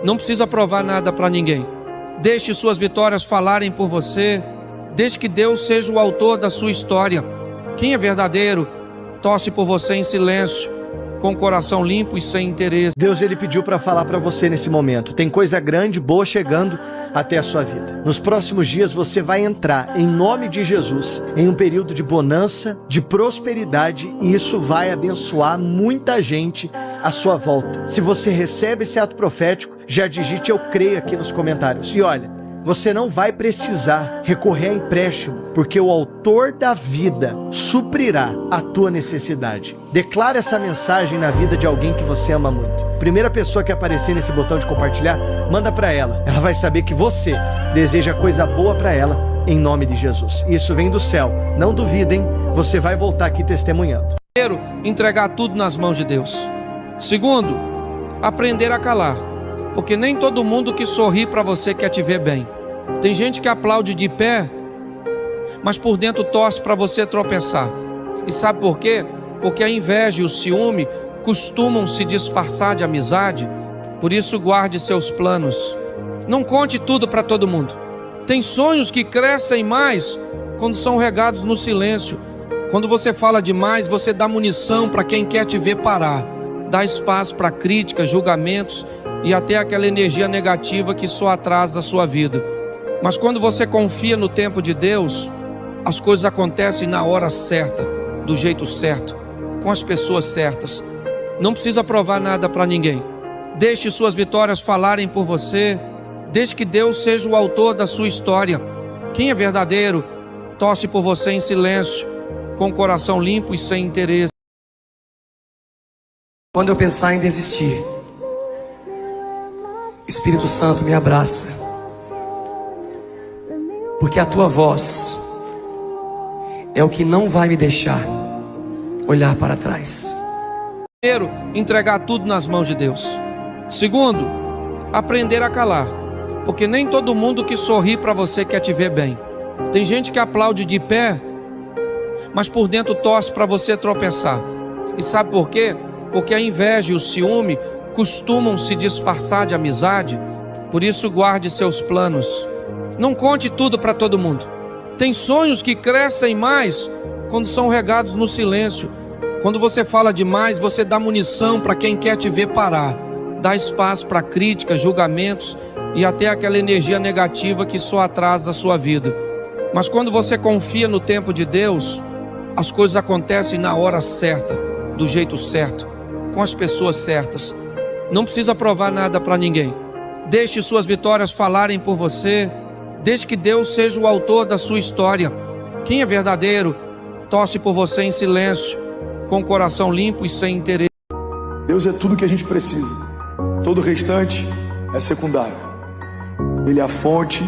Não precisa provar nada para ninguém. Deixe suas vitórias falarem por você. Deixe que Deus seja o autor da sua história. Quem é verdadeiro, torce por você em silêncio, com o coração limpo e sem interesse. Deus, ele pediu para falar para você nesse momento. Tem coisa grande, boa chegando até a sua vida. Nos próximos dias você vai entrar, em nome de Jesus, em um período de bonança, de prosperidade, e isso vai abençoar muita gente à sua volta. Se você recebe esse ato profético, já digite "eu creio" aqui nos comentários. E olha, você não vai precisar recorrer a empréstimo, porque o autor da vida suprirá a tua necessidade. Declara essa mensagem na vida de alguém que você ama muito. Primeira pessoa que aparecer nesse botão de compartilhar, manda para ela. Ela vai saber que você deseja coisa boa para ela, em nome de Jesus. Isso vem do céu. Não duvidem, você vai voltar aqui testemunhando. Primeiro, entregar tudo nas mãos de Deus. Segundo, aprender a calar. Porque nem todo mundo que sorri para você quer te ver bem. Tem gente que aplaude de pé, mas por dentro torce para você tropeçar. E sabe por quê? Porque a inveja e o ciúme costumam se disfarçar de amizade. Por isso guarde seus planos. Não conte tudo para todo mundo. Tem sonhos que crescem mais quando são regados no silêncio. Quando você fala demais, você dá munição para quem quer te ver parar. Dá espaço para críticas, julgamentos e até aquela energia negativa que só atrasa a sua vida. Mas quando você confia no tempo de Deus, as coisas acontecem na hora certa, do jeito certo, com as pessoas certas. Não precisa provar nada para ninguém. Deixe suas vitórias falarem por você. Deixe que Deus seja o autor da sua história. Quem é verdadeiro, torce por você em silêncio, com o coração limpo e sem interesse. Quando eu pensar em desistir, Espírito Santo me abraça, porque a tua voz é o que não vai me deixar olhar para trás. Primeiro, entregar tudo nas mãos de Deus. Segundo, aprender a calar, porque nem todo mundo que sorri para você quer te ver bem. Tem gente que aplaude de pé, mas por dentro torce para você tropeçar. E sabe por quê? Porque a inveja e o ciúme costumam se disfarçar de amizade. Por isso guarde seus planos. Não conte tudo para todo mundo. Tem sonhos que crescem mais quando são regados no silêncio. Quando você fala demais, você dá munição para quem quer te ver parar. Dá espaço para críticas, julgamentos e até aquela energia negativa que só atrasa a sua vida. Mas quando você confia no tempo de Deus, as coisas acontecem na hora certa, do jeito certo, com as pessoas certas. Não precisa provar nada para ninguém. Deixe suas vitórias falarem por você. Deixe que Deus seja o autor da sua história. Quem é verdadeiro, torce por você em silêncio, com o coração limpo e sem interesse. Deus é tudo que a gente precisa. Todo o restante é secundário. Ele é a fonte,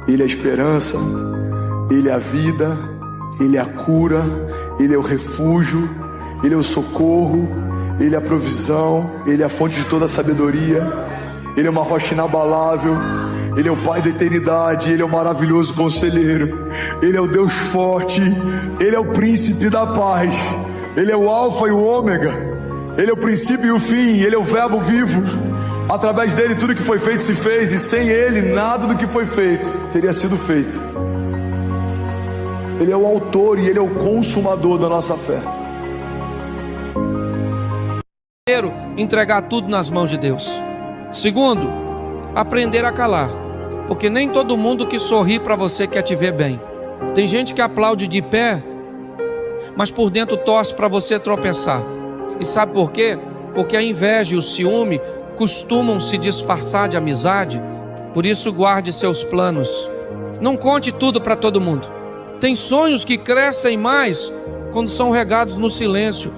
Ele é a esperança, Ele é a vida, Ele é a cura, Ele é o refúgio, Ele é o socorro, Ele é a provisão, Ele é a fonte de toda a sabedoria, Ele é uma rocha inabalável, Ele é o Pai da eternidade, Ele é o maravilhoso conselheiro, Ele é o Deus forte, Ele é o príncipe da paz, Ele é o alfa e o ômega, Ele é o princípio e o fim, Ele é o verbo vivo. Através dele tudo que foi feito se fez, e sem Ele nada do que foi feito teria sido feito. Ele é o autor e Ele é o consumador da nossa fé. Primeiro, entregar tudo nas mãos de Deus. Segundo, aprender a calar, porque nem todo mundo que sorri para você quer te ver bem. Tem gente que aplaude de pé, mas por dentro torce para você tropeçar. E sabe por quê? Porque a inveja e o ciúme costumam se disfarçar de amizade. Por isso guarde seus planos. Não conte tudo para todo mundo. Tem sonhos que crescem mais quando são regados no silêncio.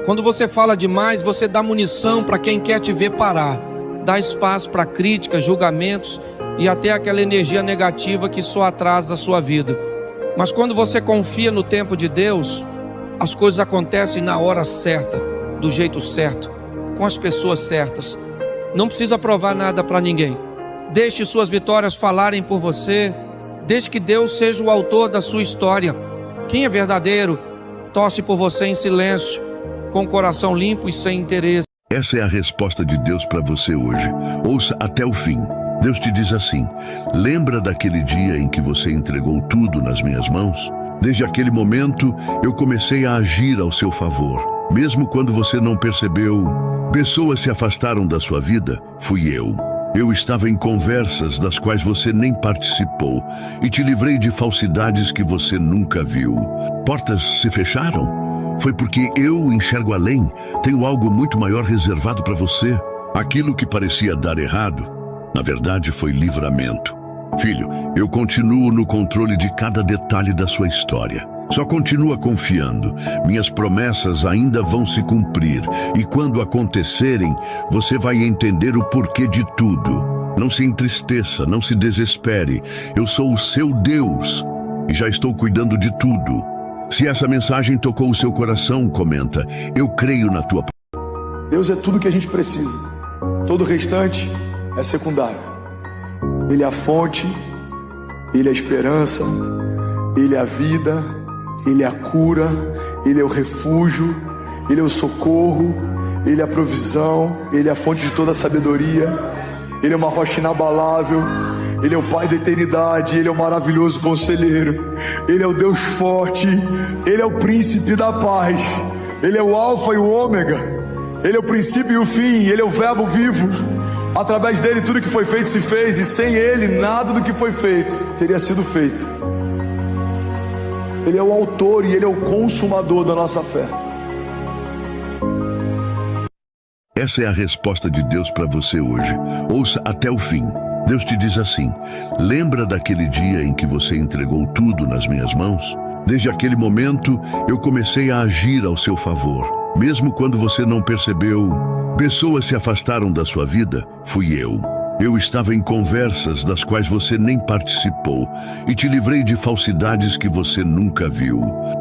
Quando você fala demais, você dá munição para quem quer te ver parar. Dá espaço para críticas, julgamentos e até aquela energia negativa que só atrasa a sua vida. Mas quando você confia no tempo de Deus, as coisas acontecem na hora certa, do jeito certo, com as pessoas certas. Não precisa provar nada para ninguém. Deixe suas vitórias falarem por você. Deixe que Deus seja o autor da sua história. Quem é verdadeiro, torce por você em silêncio, com o coração limpo e sem interesse. Essa é a resposta de Deus para você hoje. Ouça até o fim. Deus te diz assim: lembra daquele dia em que você entregou tudo nas minhas mãos? Desde aquele momento, eu comecei a agir ao seu favor. Mesmo quando você não percebeu, pessoas se afastaram da sua vida, fui eu. Eu estava em conversas das quais você nem participou e te livrei de falsidades que você nunca viu. Portas se fecharam? Foi porque eu enxergo além, tenho algo muito maior reservado para você. Aquilo que parecia dar errado, na verdade foi livramento. Filho, eu continuo no controle de cada detalhe da sua história. Só continua confiando. Minhas promessas ainda vão se cumprir. E quando acontecerem, você vai entender o porquê de tudo. Não se entristeça, não se desespere. Eu sou o seu Deus e já estou cuidando de tudo. Se essa mensagem tocou o seu coração, comenta: eu creio na tua. Deus é tudo que a gente precisa. Todo o restante é secundário. Ele é a fonte, Ele é a esperança, Ele é a vida, Ele é a cura, Ele é o refúgio, Ele é o socorro, Ele é a provisão, Ele é a fonte de toda a sabedoria, Ele é uma rocha inabalável, Ele é o Pai da eternidade, Ele é o maravilhoso conselheiro, Ele é o Deus forte, Ele é o príncipe da paz, Ele é o alfa e o ômega, Ele é o princípio e o fim, Ele é o verbo vivo. Através dele tudo que foi feito se fez, e sem ele nada do que foi feito teria sido feito. Ele é o autor e ele é o consumador da nossa fé. Essa é a resposta de Deus para você hoje. Ouça até o fim. Deus te diz assim: lembra daquele dia em que você entregou tudo nas minhas mãos? Desde aquele momento, eu comecei a agir ao seu favor. Mesmo quando você não percebeu, pessoas se afastaram da sua vida, fui eu. Eu estava em conversas das quais você nem participou e te livrei de falsidades que você nunca viu.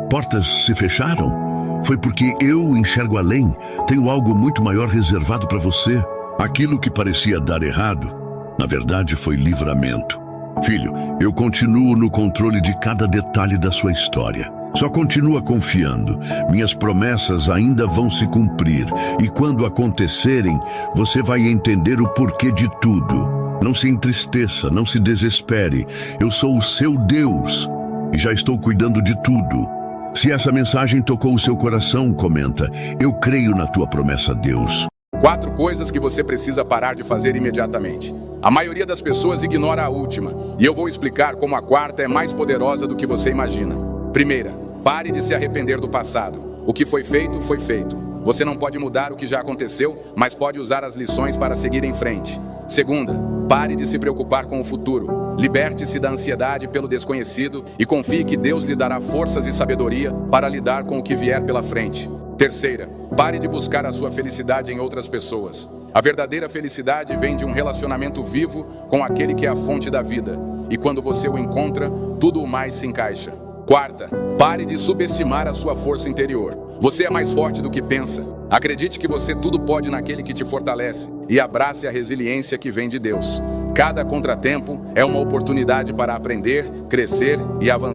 Portas se fecharam? Foi porque eu enxergo além, tenho algo muito maior reservado para você. Aquilo que parecia dar errado, na verdade foi livramento. Filho, eu continuo no controle de cada detalhe da sua história. Só continua confiando. Minhas promessas ainda vão se cumprir. E quando acontecerem, você vai entender o porquê de tudo. Não se entristeça, não se desespere. Eu sou o seu Deus e já estou cuidando de tudo. Se essa mensagem tocou o seu coração, comenta: eu creio na tua promessa, Deus. 4 coisas que você precisa parar de fazer imediatamente. A maioria das pessoas ignora a última, e eu vou explicar como a quarta é mais poderosa do que você imagina. Primeira, pare de se arrepender do passado. O que foi feito, foi feito. Você não pode mudar o que já aconteceu, mas pode usar as lições para seguir em frente. Segunda, pare de se preocupar com o futuro. Liberte-se da ansiedade pelo desconhecido e confie que Deus lhe dará forças e sabedoria para lidar com o que vier pela frente. Terceira, pare de buscar a sua felicidade em outras pessoas. A verdadeira felicidade vem de um relacionamento vivo com aquele que é a fonte da vida. E quando você o encontra, tudo o mais se encaixa. Quarta, pare de subestimar a sua força interior. Você é mais forte do que pensa. Acredite que você tudo pode naquele que te fortalece e abrace a resiliência que vem de Deus. Cada contratempo é uma oportunidade para aprender, crescer e avançar.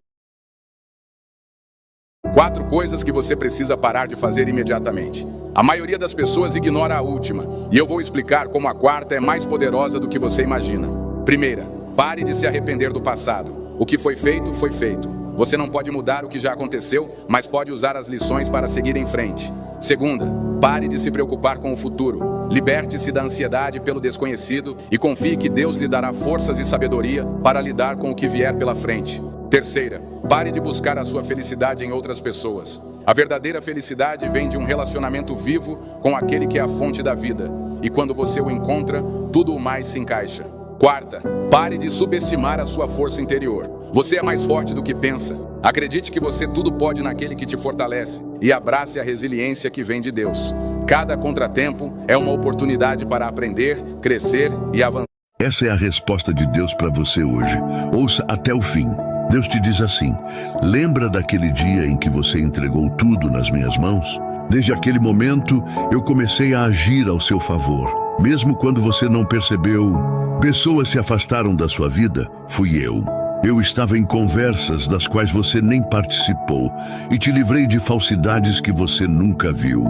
4 coisas que você precisa parar de fazer imediatamente. A maioria das pessoas ignora a última, e eu vou explicar como a quarta é mais poderosa do que você imagina. Primeira, pare de se arrepender do passado. O que foi feito, foi feito. Você não pode mudar o que já aconteceu, mas pode usar as lições para seguir em frente. Segunda, pare de se preocupar com o futuro. Liberte-se da ansiedade pelo desconhecido e confie que Deus lhe dará forças e sabedoria para lidar com o que vier pela frente. Terceira, pare de buscar a sua felicidade em outras pessoas. A verdadeira felicidade vem de um relacionamento vivo com aquele que é a fonte da vida. E quando você o encontra, tudo o mais se encaixa. Quarta, pare de subestimar a sua força interior. Você é mais forte do que pensa. Acredite que você tudo pode naquele que te fortalece e abrace a resiliência que vem de Deus. Cada contratempo é uma oportunidade para aprender, crescer e avançar. Essa é a resposta de Deus para você hoje. Ouça até o fim. Deus te diz assim: lembra daquele dia em que você entregou tudo nas minhas mãos? Desde aquele momento, eu comecei a agir ao seu favor. Mesmo quando você não percebeu, pessoas se afastaram da sua vida, fui eu. Eu estava em conversas das quais você nem participou e te livrei de falsidades que você nunca viu.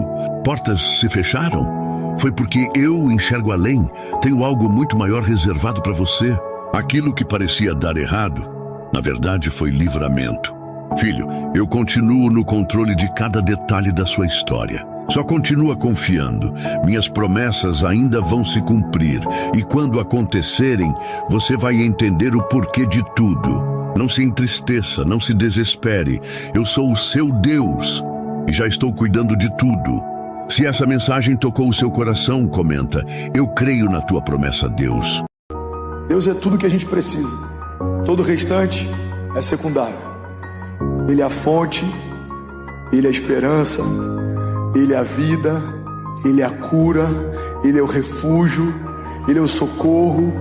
Portas se fecharam? Foi porque eu enxergo além, tenho algo muito maior reservado para você. Aquilo que parecia dar errado, na verdade foi livramento. Filho, eu continuo no controle de cada detalhe da sua história. Só continua confiando. Minhas promessas ainda vão se cumprir. E quando acontecerem, você vai entender o porquê de tudo. Não se entristeça, não se desespere. Eu sou o seu Deus e já estou cuidando de tudo. Se essa mensagem tocou o seu coração, comenta: eu creio na tua promessa, Deus. Deus é tudo que a gente precisa. Todo o restante é secundário. Ele é a fonte, Ele é a esperança, Ele é a vida, Ele é a cura, Ele é o refúgio, Ele é o socorro,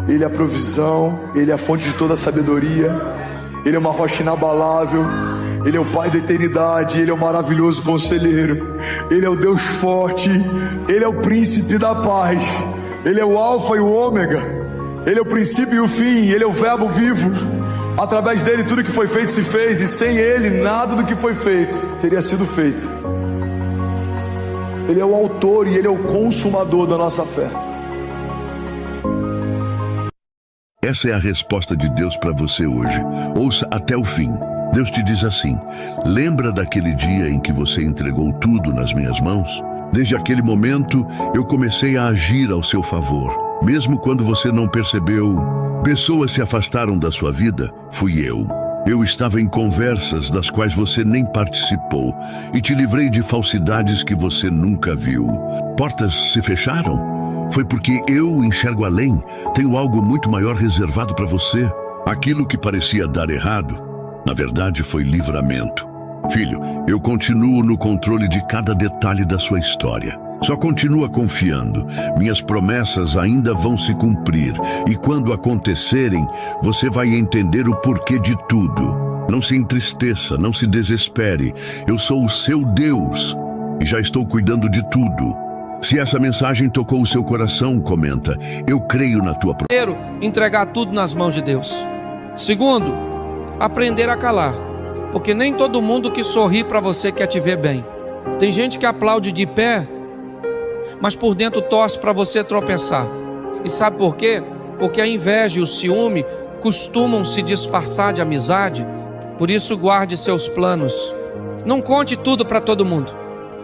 Ele é a provisão, Ele é a fonte de toda a sabedoria, Ele é uma rocha inabalável, Ele é o Pai da eternidade, Ele é o maravilhoso conselheiro, Ele é o Deus forte, Ele é o príncipe da paz, Ele é o alfa e o ômega, Ele é o princípio e o fim, Ele é o verbo vivo. Através dele tudo que foi feito se fez, e sem ele nada do que foi feito teria sido feito. Ele é o autor e ele é o consumador da nossa fé. Essa é a resposta de Deus para você hoje. Ouça até o fim. Deus te diz assim: lembra daquele dia em que você entregou tudo nas minhas mãos? Desde aquele momento, eu comecei a agir ao seu favor. Mesmo quando você não percebeu, pessoas se afastaram da sua vida, fui eu. Eu estava em conversas das quais você nem participou e te livrei de falsidades que você nunca viu. Portas se fecharam? Foi porque eu enxergo além, tenho algo muito maior reservado para você. Aquilo que parecia dar errado, na verdade foi livramento. Filho, eu continuo no controle de cada detalhe da sua história. Só continua confiando. Minhas promessas ainda vão se cumprir. E quando acontecerem, você vai entender o porquê de tudo. Não se entristeça, não se desespere. Eu sou o seu Deus e já estou cuidando de tudo. Se essa mensagem tocou o seu coração, comenta: eu creio na tua promessa. Primeiro, entregar tudo nas mãos de Deus. Segundo, aprender a calar. Porque nem todo mundo que sorri para você quer te ver bem. Tem gente que aplaude de pé, mas por dentro torce para você tropeçar. E sabe por quê? Porque a inveja e o ciúme costumam se disfarçar de amizade. Por isso guarde seus planos. Não conte tudo para todo mundo.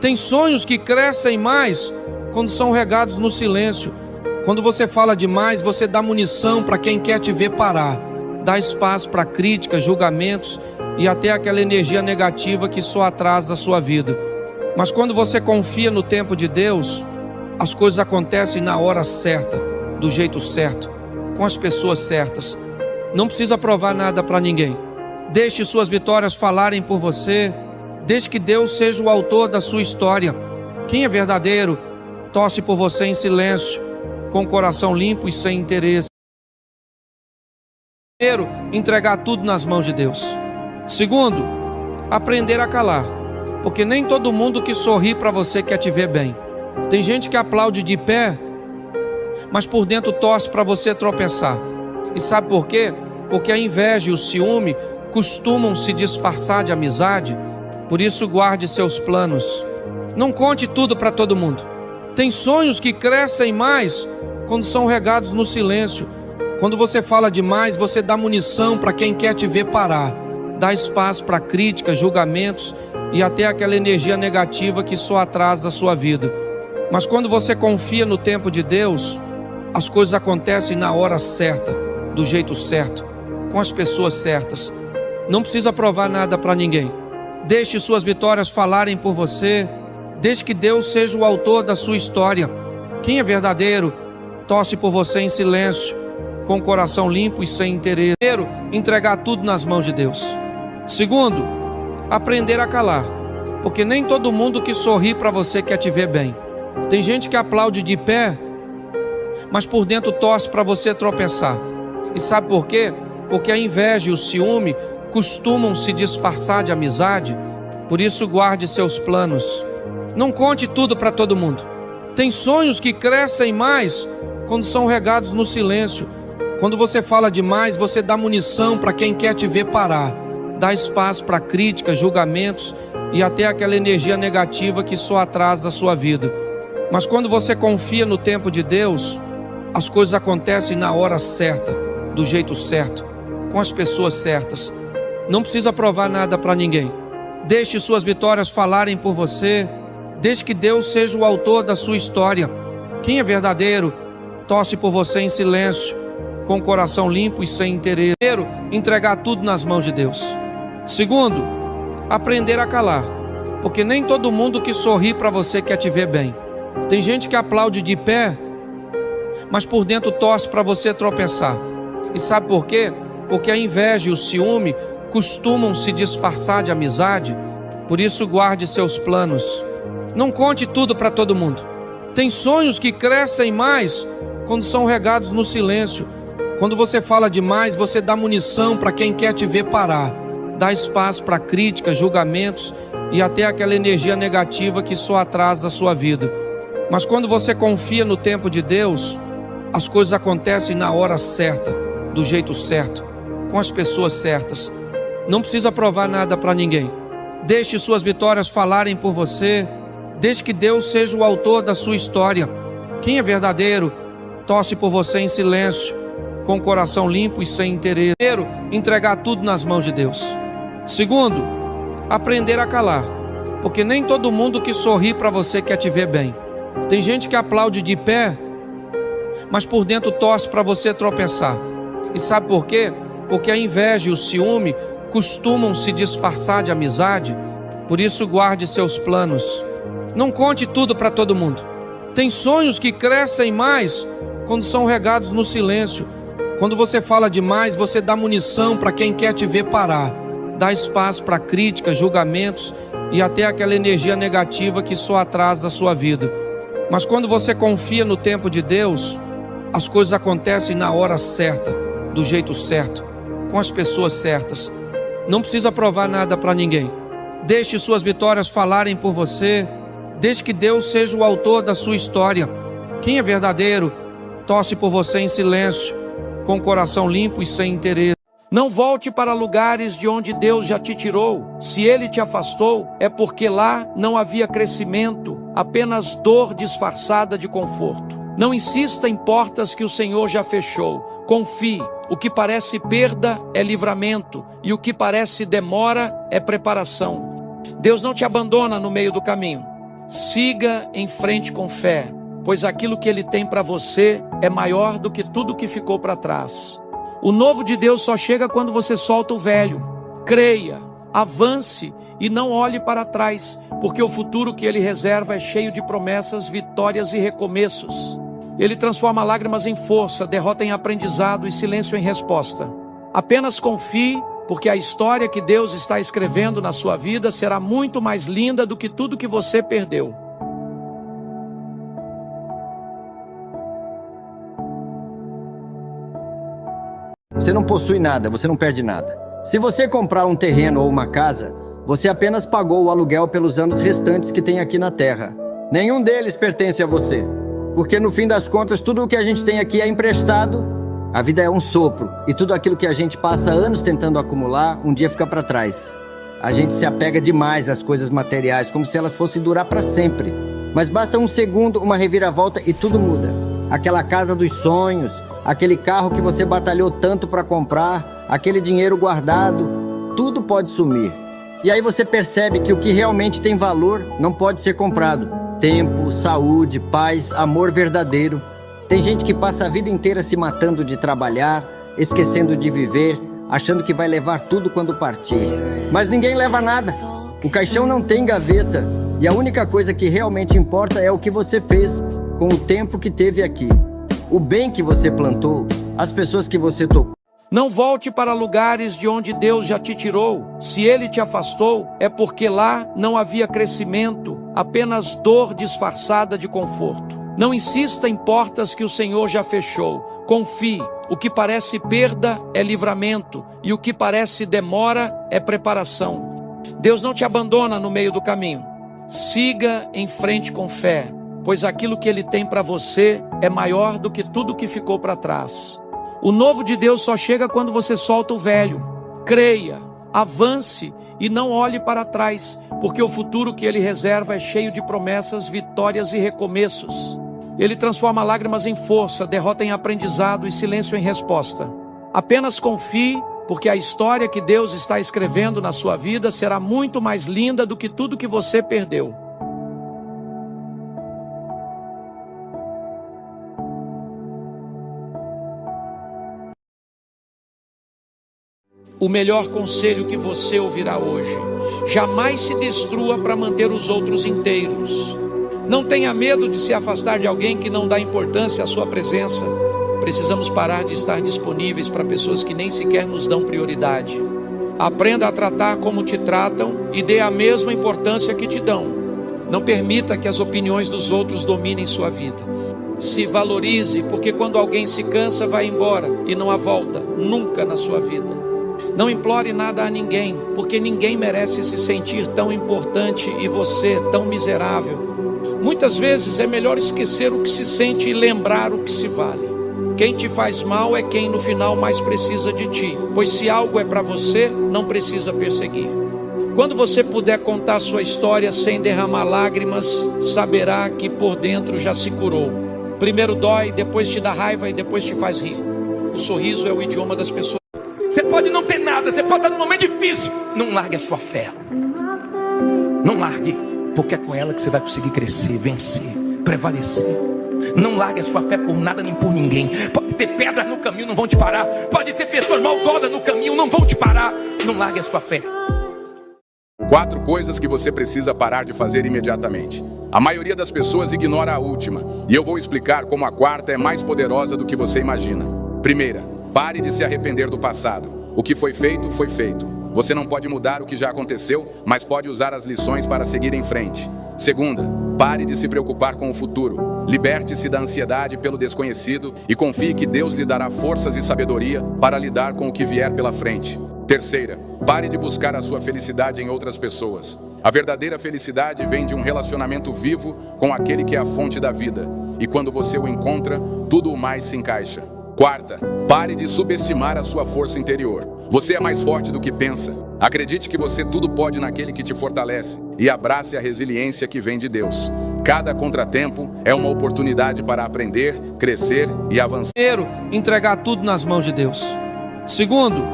Tem sonhos que crescem mais quando são regados no silêncio. Quando você fala demais, você dá munição para quem quer te ver parar. Dá espaço para críticas, julgamentos e até aquela energia negativa que só atrasa a sua vida. Mas quando você confia no tempo de Deus, as coisas acontecem na hora certa, do jeito certo, com as pessoas certas. Não precisa provar nada para ninguém. Deixe suas vitórias falarem por você. Deixe que Deus seja o autor da sua história. Quem é verdadeiro, torce por você em silêncio, com o coração limpo e sem interesse. Primeiro, entregar tudo nas mãos de Deus. Segundo, aprender a calar. Porque nem todo mundo que sorri para você quer te ver bem. Tem gente que aplaude de pé, mas por dentro torce para você tropeçar. E sabe por quê? Porque a inveja e o ciúme costumam se disfarçar de amizade. Por isso guarde seus planos. Não conte tudo para todo mundo. Tem sonhos que crescem mais quando são regados no silêncio. Quando você fala demais, você dá munição para quem quer te ver parar. Dá espaço para críticas, julgamentos e até aquela energia negativa que só atrasa a sua vida. Mas quando você confia no tempo de Deus, as coisas acontecem na hora certa, do jeito certo, com as pessoas certas. Não precisa provar nada para ninguém. Deixe suas vitórias falarem por você. Deixe que Deus seja o autor da sua história. Quem é verdadeiro, torce por você em silêncio, com o coração limpo e sem interesse. Primeiro, entregar tudo nas mãos de Deus. Segundo, aprender a calar. Porque nem todo mundo que sorri para você quer te ver bem. Tem gente que aplaude de pé, mas por dentro torce para você tropeçar. E sabe por quê? Porque a inveja e o ciúme costumam se disfarçar de amizade, por isso guarde seus planos. Não conte tudo para todo mundo. Tem sonhos que crescem mais quando são regados no silêncio. Quando você fala demais, você dá munição para quem quer te ver parar. Dá espaço para críticas, julgamentos e até aquela energia negativa que só atrasa a sua vida. Mas quando você confia no tempo de Deus, as coisas acontecem na hora certa, do jeito certo, com as pessoas certas. Não precisa provar nada para ninguém. Deixe suas vitórias falarem por você. Deixe que Deus seja o autor da sua história. Quem é verdadeiro, torce por você em silêncio, com o coração limpo e sem interesse. Primeiro, entregar tudo nas mãos de Deus. Segundo, aprender a calar, porque nem todo mundo que sorri para você quer te ver bem. Tem gente que aplaude de pé, mas por dentro torce para você tropeçar. E sabe por quê? Porque a inveja e o ciúme costumam se disfarçar de amizade, por isso guarde seus planos. Não conte tudo para todo mundo. Tem sonhos que crescem mais quando são regados no silêncio. Quando você fala demais, você dá munição para quem quer te ver parar. Dá espaço para críticas, julgamentos e até aquela energia negativa que só atrasa a sua vida. Mas quando você confia no tempo de Deus, as coisas acontecem na hora certa, do jeito certo, com as pessoas certas. Não precisa provar nada para ninguém. Deixe suas vitórias falarem por você. Deixe que Deus seja o autor da sua história. Quem é verdadeiro, torce por você em silêncio, com o coração limpo e sem interesse. Primeiro, entregar tudo nas mãos de Deus. Segundo, aprender a calar, porque nem todo mundo que sorri para você quer te ver bem. Tem gente que aplaude de pé, mas por dentro torce para você tropeçar. E sabe por quê? Porque a inveja e o ciúme costumam se disfarçar de amizade, por isso guarde seus planos. Não conte tudo para todo mundo. Tem sonhos que crescem mais quando são regados no silêncio. Quando você fala demais, você dá munição para quem quer te ver parar. Dá espaço para críticas, julgamentos e até aquela energia negativa que só atrasa a sua vida. Mas quando você confia no tempo de Deus, as coisas acontecem na hora certa, do jeito certo, com as pessoas certas. Não precisa provar nada para ninguém. Deixe suas vitórias falarem por você. Deixe que Deus seja o autor da sua história. Quem é verdadeiro, torce por você em silêncio, com o coração limpo e sem interesse. Não volte para lugares de onde Deus já te tirou. Se Ele te afastou, é porque lá não havia crescimento, apenas dor disfarçada de conforto. Não insista em portas que o Senhor já fechou. Confie. O que parece perda é livramento, e o que parece demora é preparação. Deus não te abandona no meio do caminho. Siga em frente com fé, pois aquilo que Ele tem para você é maior do que tudo que ficou para trás. O novo de Deus só chega quando você solta o velho. Creia, avance e não olhe para trás, porque o futuro que Ele reserva é cheio de promessas, vitórias e recomeços. Ele transforma lágrimas em força, derrota em aprendizado e silêncio em resposta. Apenas confie, porque a história que Deus está escrevendo na sua vida será muito mais linda do que tudo que você perdeu. Você não possui nada, você não perde nada. Se você comprar um terreno ou uma casa, você apenas pagou o aluguel pelos anos restantes que tem aqui na terra. Nenhum deles pertence a você. Porque no fim das contas, tudo o que a gente tem aqui é emprestado. A vida é um sopro, e tudo aquilo que a gente passa anos tentando acumular, um dia fica para trás. A gente se apega demais às coisas materiais, como se elas fossem durar para sempre. Mas basta um segundo, uma reviravolta e tudo muda. Aquela casa dos sonhos, aquele carro que você batalhou tanto para comprar, aquele dinheiro guardado, tudo pode sumir. E aí você percebe que o que realmente tem valor não pode ser comprado. Tempo, saúde, paz, amor verdadeiro. Tem gente que passa a vida inteira se matando de trabalhar, esquecendo de viver, achando que vai levar tudo quando partir. Mas ninguém leva nada. O caixão não tem gaveta. E a única coisa que realmente importa é o que você fez com o tempo que teve aqui. O bem que você plantou, as pessoas que você tocou. Não volte para lugares de onde Deus já te tirou. Se Ele te afastou, é porque lá não havia crescimento, apenas dor disfarçada de conforto. Não insista em portas que o Senhor já fechou. Confie. O que parece perda é livramento, e o que parece demora é preparação. Deus não te abandona no meio do caminho. Siga em frente com fé, pois aquilo que Ele tem para você é maior do que tudo que ficou para trás. O novo de Deus só chega quando você solta o velho. Creia, avance e não olhe para trás, porque o futuro que Ele reserva é cheio de promessas, vitórias e recomeços. Ele transforma lágrimas em força, derrota em aprendizado e silêncio em resposta. Apenas confie, porque a história que Deus está escrevendo na sua vida será muito mais linda do que tudo que você perdeu. O melhor conselho que você ouvirá hoje: jamais se destrua para manter os outros inteiros. Não tenha medo de se afastar de alguém que não dá importância à sua presença. Precisamos parar de estar disponíveis para pessoas que nem sequer nos dão prioridade. Aprenda a tratar como te tratam e dê a mesma importância que te dão. Não permita que as opiniões dos outros dominem sua vida. Se valorize, porque quando alguém se cansa, vai embora e não há volta, nunca na sua vida. Não implore nada a ninguém, porque ninguém merece se sentir tão importante e você tão miserável. Muitas vezes é melhor esquecer o que se sente e lembrar o que se vale. Quem te faz mal é quem no final mais precisa de ti, pois se algo é para você, não precisa perseguir. Quando você puder contar sua história sem derramar lágrimas, saberá que por dentro já se curou. Primeiro dói, depois te dá raiva e depois te faz rir. O sorriso é o idioma das pessoas. Você pode não ter nada, você pode estar num momento difícil. Não largue a sua fé. Não largue, porque é com ela que você vai conseguir crescer, vencer, prevalecer. Não largue a sua fé por nada nem por ninguém. Pode ter pedras no caminho, não vão te parar. Pode ter pessoas maldodas no caminho, não vão te parar. Não largue a sua fé. 4 coisas que você precisa parar de fazer imediatamente. A maioria das pessoas ignora a última, e eu vou explicar como a quarta é mais poderosa do que você imagina. Primeira, pare de se arrepender do passado. O que foi feito, foi feito. Você não pode mudar o que já aconteceu, mas pode usar as lições para seguir em frente. Segunda, pare de se preocupar com o futuro. Liberte-se da ansiedade pelo desconhecido e confie que Deus lhe dará forças e sabedoria para lidar com o que vier pela frente. Terceira, pare de buscar a sua felicidade em outras pessoas. A verdadeira felicidade vem de um relacionamento vivo com aquele que é a fonte da vida. E quando você o encontra, tudo o mais se encaixa. Quarta, pare de subestimar a sua força interior. Você é mais forte do que pensa. Acredite que você tudo pode naquele que te fortalece e abrace a resiliência que vem de Deus. Cada contratempo é uma oportunidade para aprender, crescer e avançar. Primeiro, entregar tudo nas mãos de Deus. Segundo,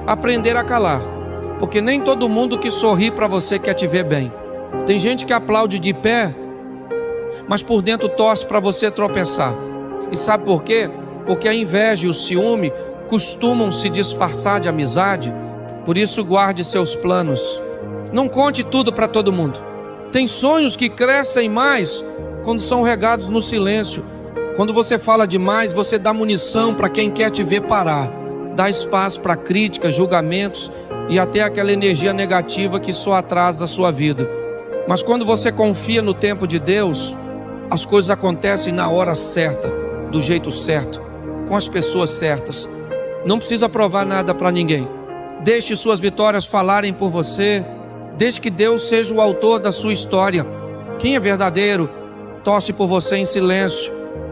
aprender a calar, porque nem todo mundo que sorri para você quer te ver bem. Tem gente que aplaude de pé, mas por dentro torce para você tropeçar. E sabe por quê? Porque a inveja e o ciúme costumam se disfarçar de amizade. Por isso guarde seus planos. Não conte tudo para todo mundo. Tem sonhos que crescem mais quando são regados no silêncio. Quando você fala demais, você dá munição para quem quer te ver parar. Dá espaço para críticas, julgamentos e até aquela energia negativa que só atrasa a sua vida. Mas quando você confia no tempo de Deus, as coisas acontecem na hora certa, do jeito certo, com as pessoas certas. Não precisa provar nada para ninguém. Deixe suas vitórias falarem por você. Deixe que Deus seja o autor da sua história. Quem é verdadeiro, torce por você em silêncio,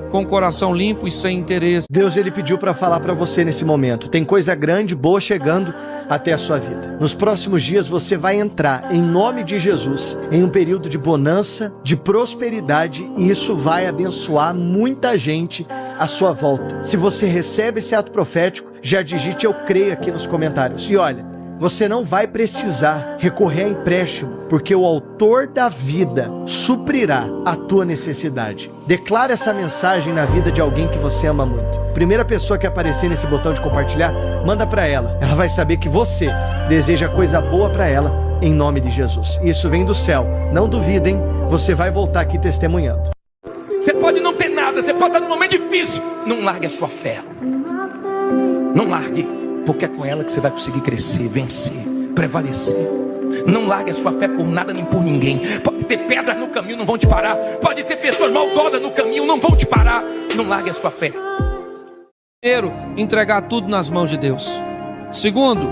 com o coração limpo e sem interesse. Deus, Ele pediu para falar para você nesse momento. Tem coisa grande, boa chegando até a sua vida. Nos próximos dias você vai entrar, em nome de Jesus, em um período de bonança, de prosperidade, e isso vai abençoar muita gente à sua volta. Se você recebe esse ato profético, já digite "eu creio" aqui nos comentários. E olha, você não vai precisar recorrer a empréstimo, porque o autor da vida suprirá a tua necessidade. Declara essa mensagem na vida de alguém que você ama muito. Primeira pessoa que aparecer nesse botão de compartilhar, manda para ela. Ela vai saber que você deseja coisa boa para ela, em nome de Jesus. Isso vem do céu. Não duvida, hein? Você vai voltar aqui testemunhando. Você pode não ter nada, você pode estar num momento difícil. Não largue a sua fé. Não largue, porque é com ela que você vai conseguir crescer, vencer, prevalecer. Não largue a sua fé por nada nem por ninguém. Pode ter pedras no caminho, não vão te parar. Pode ter pessoas maldonas no caminho, não vão te parar. Não largue a sua fé. Primeiro, entregar tudo nas mãos de Deus. Segundo,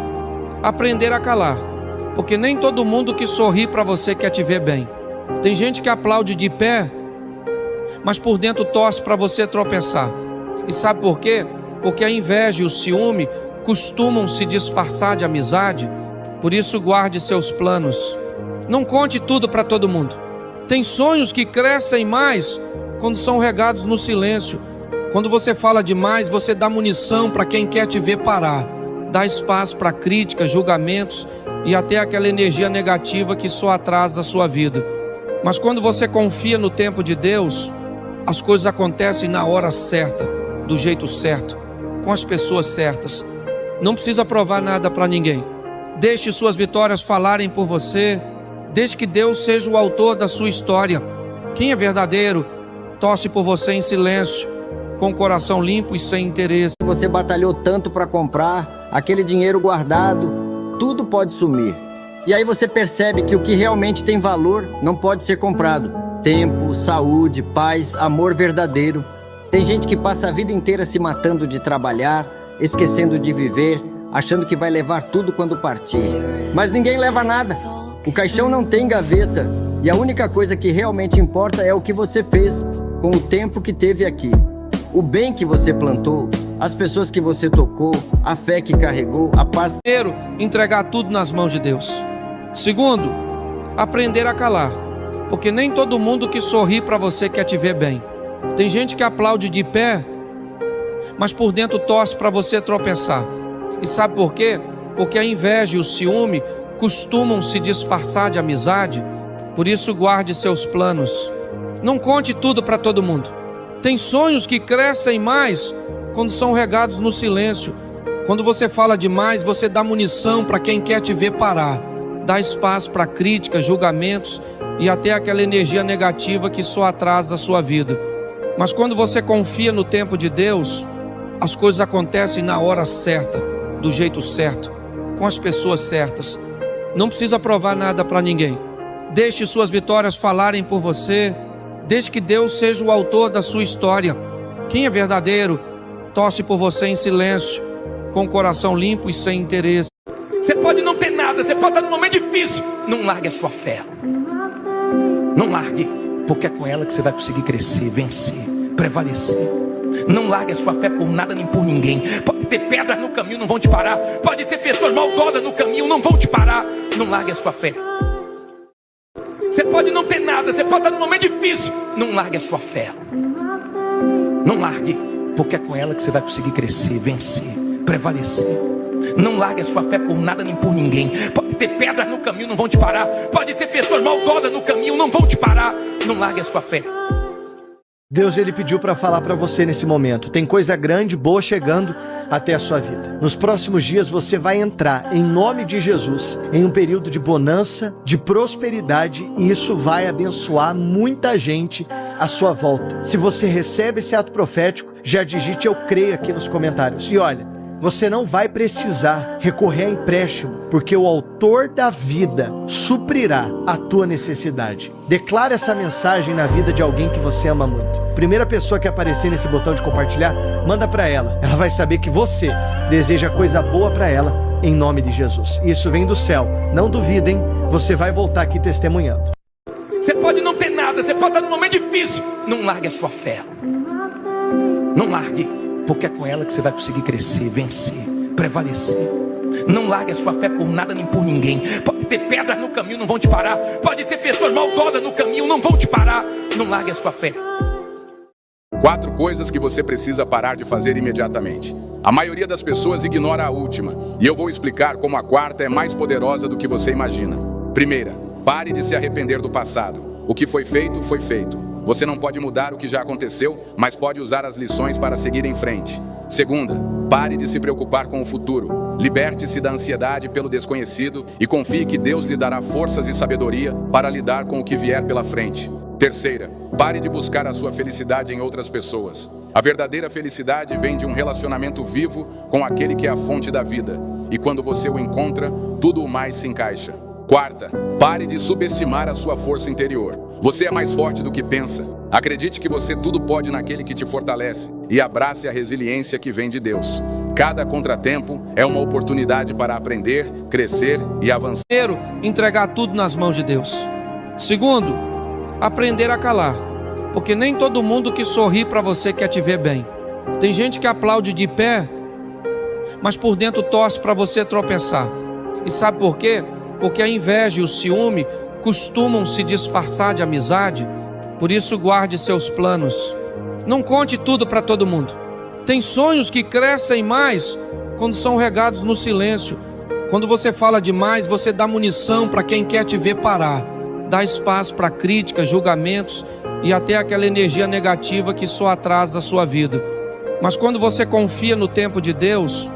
aprender a calar, porque nem todo mundo que sorri para você quer te ver bem. Tem gente que aplaude de pé, mas por dentro torce para você tropeçar. E sabe por quê? Porque a inveja e o ciúme costumam se disfarçar de amizade. Por isso, guarde seus planos. Não conte tudo para todo mundo. Tem sonhos que crescem mais quando são regados no silêncio. Quando você fala demais, você dá munição para quem quer te ver parar. Dá espaço para críticas, julgamentos e até aquela energia negativa que só atrasa a sua vida. Mas quando você confia no tempo de Deus, as coisas acontecem na hora certa, do jeito certo, com as pessoas certas. Não precisa provar nada para ninguém. Deixe suas vitórias falarem por você. Deixe que Deus seja o autor da sua história. Quem é verdadeiro, torce por você em silêncio, com o coração limpo e sem interesse. Você batalhou tanto para comprar, aquele dinheiro guardado, tudo pode sumir. E aí você percebe que o que realmente tem valor não pode ser comprado. Tempo, saúde, paz, amor verdadeiro. Tem gente que passa a vida inteira se matando de trabalhar, esquecendo de viver, achando que vai levar tudo quando partir. Mas ninguém leva nada. O caixão não tem gaveta. E a única coisa que realmente importa é o que você fez com o tempo que teve aqui. O bem que você plantou, as pessoas que você tocou, a fé que carregou, a paz. Primeiro, entregar tudo nas mãos de Deus. Segundo, aprender a calar, porque nem todo mundo que sorri para você quer te ver bem. Tem gente que aplaude de pé, mas por dentro torce para você tropeçar. E sabe por quê? Porque a inveja e o ciúme costumam se disfarçar de amizade. Por isso, guarde seus planos. Não conte tudo para todo mundo. Tem sonhos que crescem mais quando são regados no silêncio. Quando você fala demais, você dá munição para quem quer te ver parar. Dá espaço para críticas, julgamentos e até aquela energia negativa que só atrasa a sua vida. Mas quando você confia no tempo de Deus, as coisas acontecem na hora certa, do jeito certo, com as pessoas certas. Não precisa provar nada para ninguém. Deixe suas vitórias falarem por você. Deixe que Deus seja o autor da sua história. Quem é verdadeiro, torce por você em silêncio, com o coração limpo e sem interesse. Você pode não ter nada, você pode estar num momento difícil. Não largue a sua fé. Não largue, porque é com ela que você vai conseguir crescer, vencer, prevalecer. Não largue a sua fé por nada nem por ninguém. Pode ter pedras no caminho, não vão te parar. Pode ter pessoas maldodas no caminho, não vão te parar. Não largue a sua fé. Você pode não ter nada, você pode estar num momento difícil. Não largue a sua fé. Não largue, porque é com ela que você vai conseguir crescer, vencer, prevalecer. Não largue a sua fé por nada nem por ninguém. Pode ter pedras no caminho, não vão te parar. Pode ter pessoas maldodas no caminho, não vão te parar. Não largue a sua fé. Deus, ele pediu para falar para você nesse momento. Tem coisa grande, boa chegando até a sua vida. Nos próximos dias você vai entrar, em nome de Jesus, em um período de bonança, de prosperidade, e isso vai abençoar muita gente à sua volta. Se você recebe esse ato profético, já digite "eu creio" aqui nos comentários. E olha, você não vai precisar recorrer a empréstimo, porque o autor da vida suprirá a tua necessidade. Declare essa mensagem na vida de alguém que você ama muito. Primeira pessoa que aparecer nesse botão de compartilhar, manda para ela. Ela vai saber que você deseja coisa boa para ela, em nome de Jesus. Isso vem do céu. Não duvidem, você vai voltar aqui testemunhando. Você pode não ter nada, você pode estar num momento difícil. Não largue a sua fé. Não largue, porque é com ela que você vai conseguir crescer, vencer, prevalecer. Não largue a sua fé por nada nem por ninguém. Pode ter pedras no caminho, não vão te parar. Pode ter pessoas maldodas no caminho, não vão te parar. Não largue a sua fé. 4 coisas que você precisa parar de fazer imediatamente. A maioria das pessoas ignora a última, e eu vou explicar como a quarta é mais poderosa do que você imagina. Primeira, pare de se arrepender do passado. O que foi feito, foi feito. Você não pode mudar o que já aconteceu, mas pode usar as lições para seguir em frente. Segunda, pare de se preocupar com o futuro. Liberte-se da ansiedade pelo desconhecido e confie que Deus lhe dará forças e sabedoria para lidar com o que vier pela frente. Terceira, pare de buscar a sua felicidade em outras pessoas. A verdadeira felicidade vem de um relacionamento vivo com aquele que é a fonte da vida. E quando você o encontra, tudo o mais se encaixa. Quarta, pare de subestimar a sua força interior. Você é mais forte do que pensa. Acredite que você tudo pode naquele que te fortalece. e abrace a resiliência que vem de Deus. Cada contratempo é uma oportunidade para aprender, crescer e avançar. Primeiro, entregar tudo nas mãos de Deus. Segundo, aprender a calar, porque nem todo mundo que sorri para você quer te ver bem. Tem gente que aplaude de pé, mas por dentro torce para você tropeçar. E sabe por quê? Porque a inveja e o ciúme costumam se disfarçar de amizade. Por isso, guarde seus planos. Não conte tudo para todo mundo. Tem sonhos que crescem mais quando são regados no silêncio. Quando você fala demais, você dá munição para quem quer te ver parar. Dá espaço para críticas, julgamentos e até aquela energia negativa que só atrasa a sua vida. Mas quando você confia no tempo de Deus,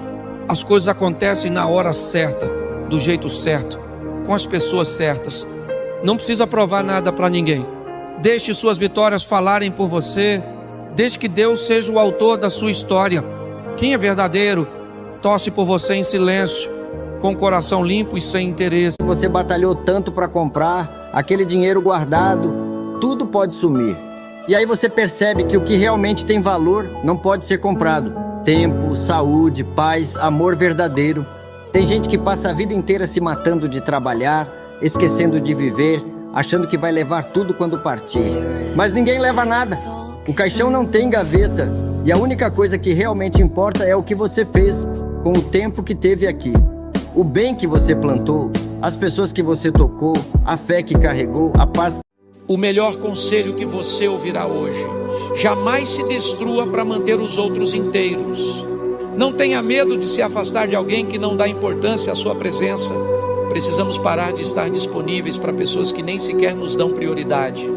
as coisas acontecem na hora certa, do jeito certo, com as pessoas certas. Não precisa provar nada para ninguém. Deixe suas vitórias falarem por você. Deixe que Deus seja o autor da sua história. Quem é verdadeiro, torce por você em silêncio, com o coração limpo e sem interesse. Você batalhou tanto para comprar, aquele dinheiro guardado, tudo pode sumir. E aí você percebe que o que realmente tem valor não pode ser comprado. Tempo, saúde, paz, amor verdadeiro. Tem gente que passa a vida inteira se matando de trabalhar, esquecendo de viver, achando que vai levar tudo quando partir. Mas ninguém leva nada. O caixão não tem gaveta. E a única coisa que realmente importa é o que você fez com o tempo que teve aqui. O bem que você plantou, as pessoas que você tocou, a fé que carregou, a paz. O melhor conselho que você ouvirá hoje: jamais se destrua para manter os outros inteiros. Não tenha medo de se afastar de alguém que não dá importância à sua presença. Precisamos parar de estar disponíveis para pessoas que nem sequer nos dão prioridade.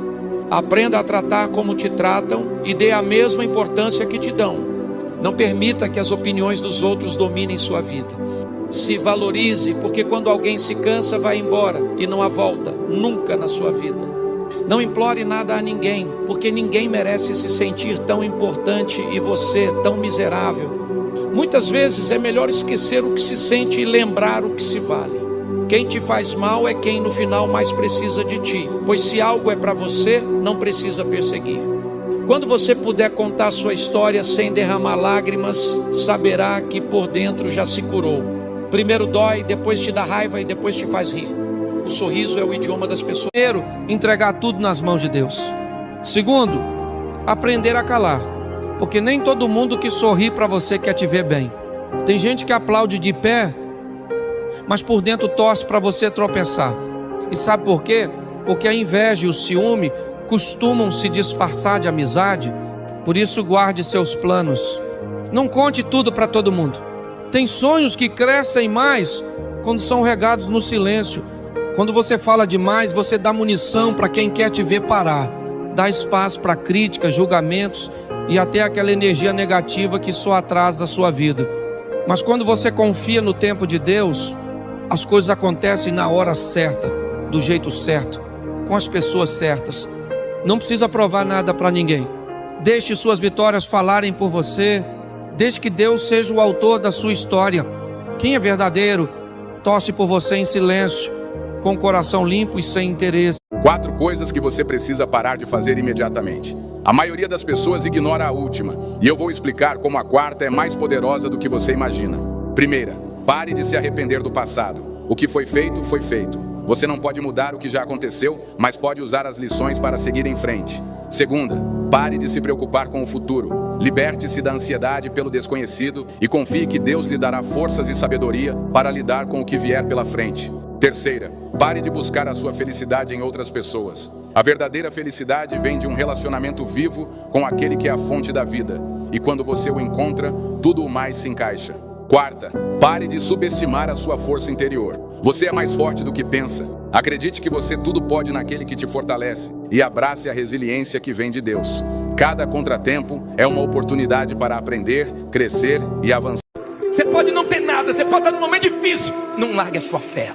Aprenda a tratar como te tratam e dê a mesma importância que te dão. Não permita que as opiniões dos outros dominem sua vida. Se valorize, porque quando alguém se cansa, vai embora e não há volta, nunca na sua vida. Não implore nada a ninguém, porque ninguém merece se sentir tão importante e você tão miserável. Muitas vezes é melhor esquecer o que se sente e lembrar o que se vale. Quem te faz mal é quem no final mais precisa de ti, pois se algo é para você, não precisa perseguir. Quando você puder contar sua história sem derramar lágrimas, saberá que por dentro já se curou. Primeiro dói, depois te dá raiva e depois te faz rir. O sorriso é o idioma das pessoas. Primeiro, entregar tudo nas mãos de Deus. Segundo, aprender a calar, porque nem todo mundo que sorri para você quer te ver bem. Tem gente que aplaude de pé, mas por dentro torce para você tropeçar. E sabe por quê? Porque a inveja e o ciúme costumam se disfarçar de amizade. Por isso, guarde seus planos. Não conte tudo para todo mundo. Tem sonhos que crescem mais quando são regados no silêncio. Quando você fala demais, você dá munição para quem quer te ver parar. Dá espaço para críticas, julgamentos e até aquela energia negativa que só atrasa a sua vida. Mas quando você confia no tempo de Deus, as coisas acontecem na hora certa, do jeito certo, com as pessoas certas. Não precisa provar nada para ninguém. Deixe suas vitórias falarem por você. Deixe que Deus seja o autor da sua história. Quem é verdadeiro, torce por você em silêncio, com o coração limpo e sem interesse. 4 coisas que você precisa parar de fazer imediatamente. A maioria das pessoas ignora a última, e eu vou explicar como a quarta é mais poderosa do que você imagina. Primeira, pare de se arrepender do passado. O que foi feito, foi feito. Você não pode mudar o que já aconteceu, mas pode usar as lições para seguir em frente. Segunda, pare de se preocupar com o futuro. Liberte-se da ansiedade pelo desconhecido e confie que Deus lhe dará forças e sabedoria para lidar com o que vier pela frente. Terceira, pare de buscar a sua felicidade em outras pessoas. A verdadeira felicidade vem de um relacionamento vivo com aquele que é a fonte da vida. E quando você o encontra, tudo o mais se encaixa. Quarta, pare de subestimar a sua força interior. Você é mais forte do que pensa. Acredite que você tudo pode naquele que te fortalece e abrace a resiliência que vem de Deus. Cada contratempo é uma oportunidade para aprender, crescer e avançar. Você pode não ter nada, você pode estar num momento difícil. Não largue a sua fé.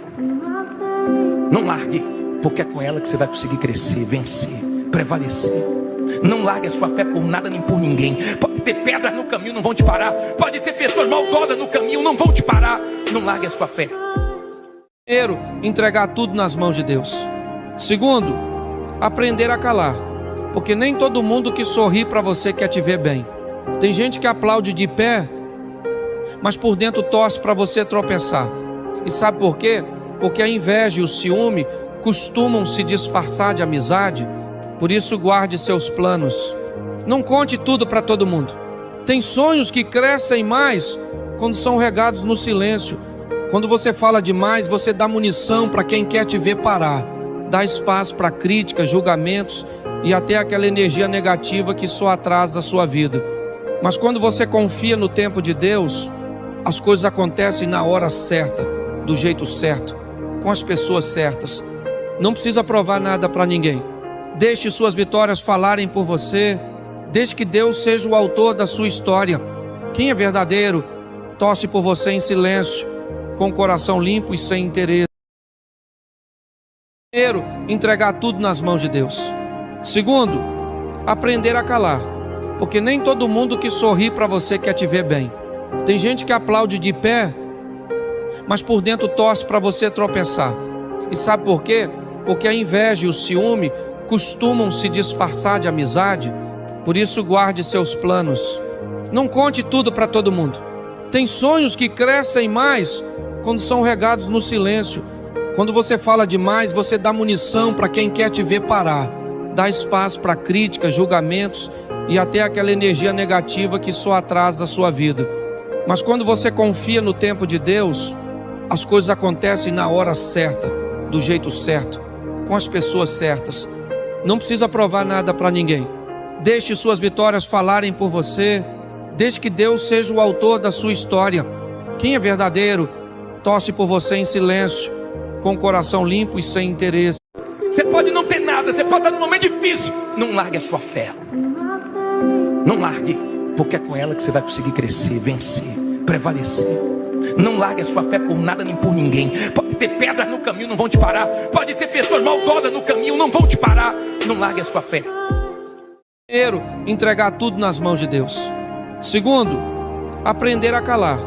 Não largue, porque é com ela que você vai conseguir crescer, vencer, prevalecer. Não largue a sua fé por nada nem por ninguém. Pode ter pedras no caminho, não vão te parar. Pode ter pessoas maldodas no caminho, não vão te parar. Não largue a sua fé. Primeiro, entregar tudo nas mãos de Deus. Segundo, aprender a calar, porque nem todo mundo que sorri para você quer te ver bem. Tem gente que aplaude de pé, mas por dentro torce para você tropeçar. E sabe por quê? Porque a inveja e o ciúme costumam se disfarçar de amizade. Por isso guarde seus planos. Não conte tudo para todo mundo. Tem sonhos que crescem mais quando são regados no silêncio. Quando você fala demais, você dá munição para quem quer te ver parar. Dá espaço para críticas, julgamentos e até aquela energia negativa que só atrasa a sua vida. Mas quando você confia no tempo de Deus, as coisas acontecem na hora certa, do jeito certo, com as pessoas certas. Não precisa provar nada para ninguém. Deixe suas vitórias falarem por você. Deixe que Deus seja o autor da sua história. Quem é verdadeiro, torce por você em silêncio, com o coração limpo e sem interesse. Primeiro, entregar tudo nas mãos de Deus. Segundo, aprender a calar, porque nem todo mundo que sorri para você quer te ver bem. Tem gente que aplaude de pé, mas por dentro torce para você tropeçar. E sabe por quê? Porque a inveja e o ciúme costumam se disfarçar de amizade. Por isso guarde seus planos. Não conte tudo para todo mundo. Tem sonhos que crescem mais quando são regados no silêncio. Quando você fala demais, você dá munição para quem quer te ver parar. Dá espaço para críticas, julgamentos e até aquela energia negativa que só atrasa a sua vida. Mas quando você confia no tempo de Deus, as coisas acontecem na hora certa, do jeito certo, com as pessoas certas. Não precisa provar nada para ninguém. Deixe suas vitórias falarem por você. Deixe que Deus seja o autor da sua história. Quem é verdadeiro, torce por você em silêncio, com o coração limpo e sem interesse. Você pode não ter nada, você pode estar num momento difícil. Não largue a sua fé. Não largue, porque é com ela que você vai conseguir crescer, vencer, prevalecer. Não largue a sua fé por nada nem por ninguém. Pode ter pedras no caminho, não vão te parar. Pode ter pessoas maldonas no caminho, não vão te parar. Não largue a sua fé. Primeiro, entregar tudo nas mãos de Deus. Segundo, aprender a calar,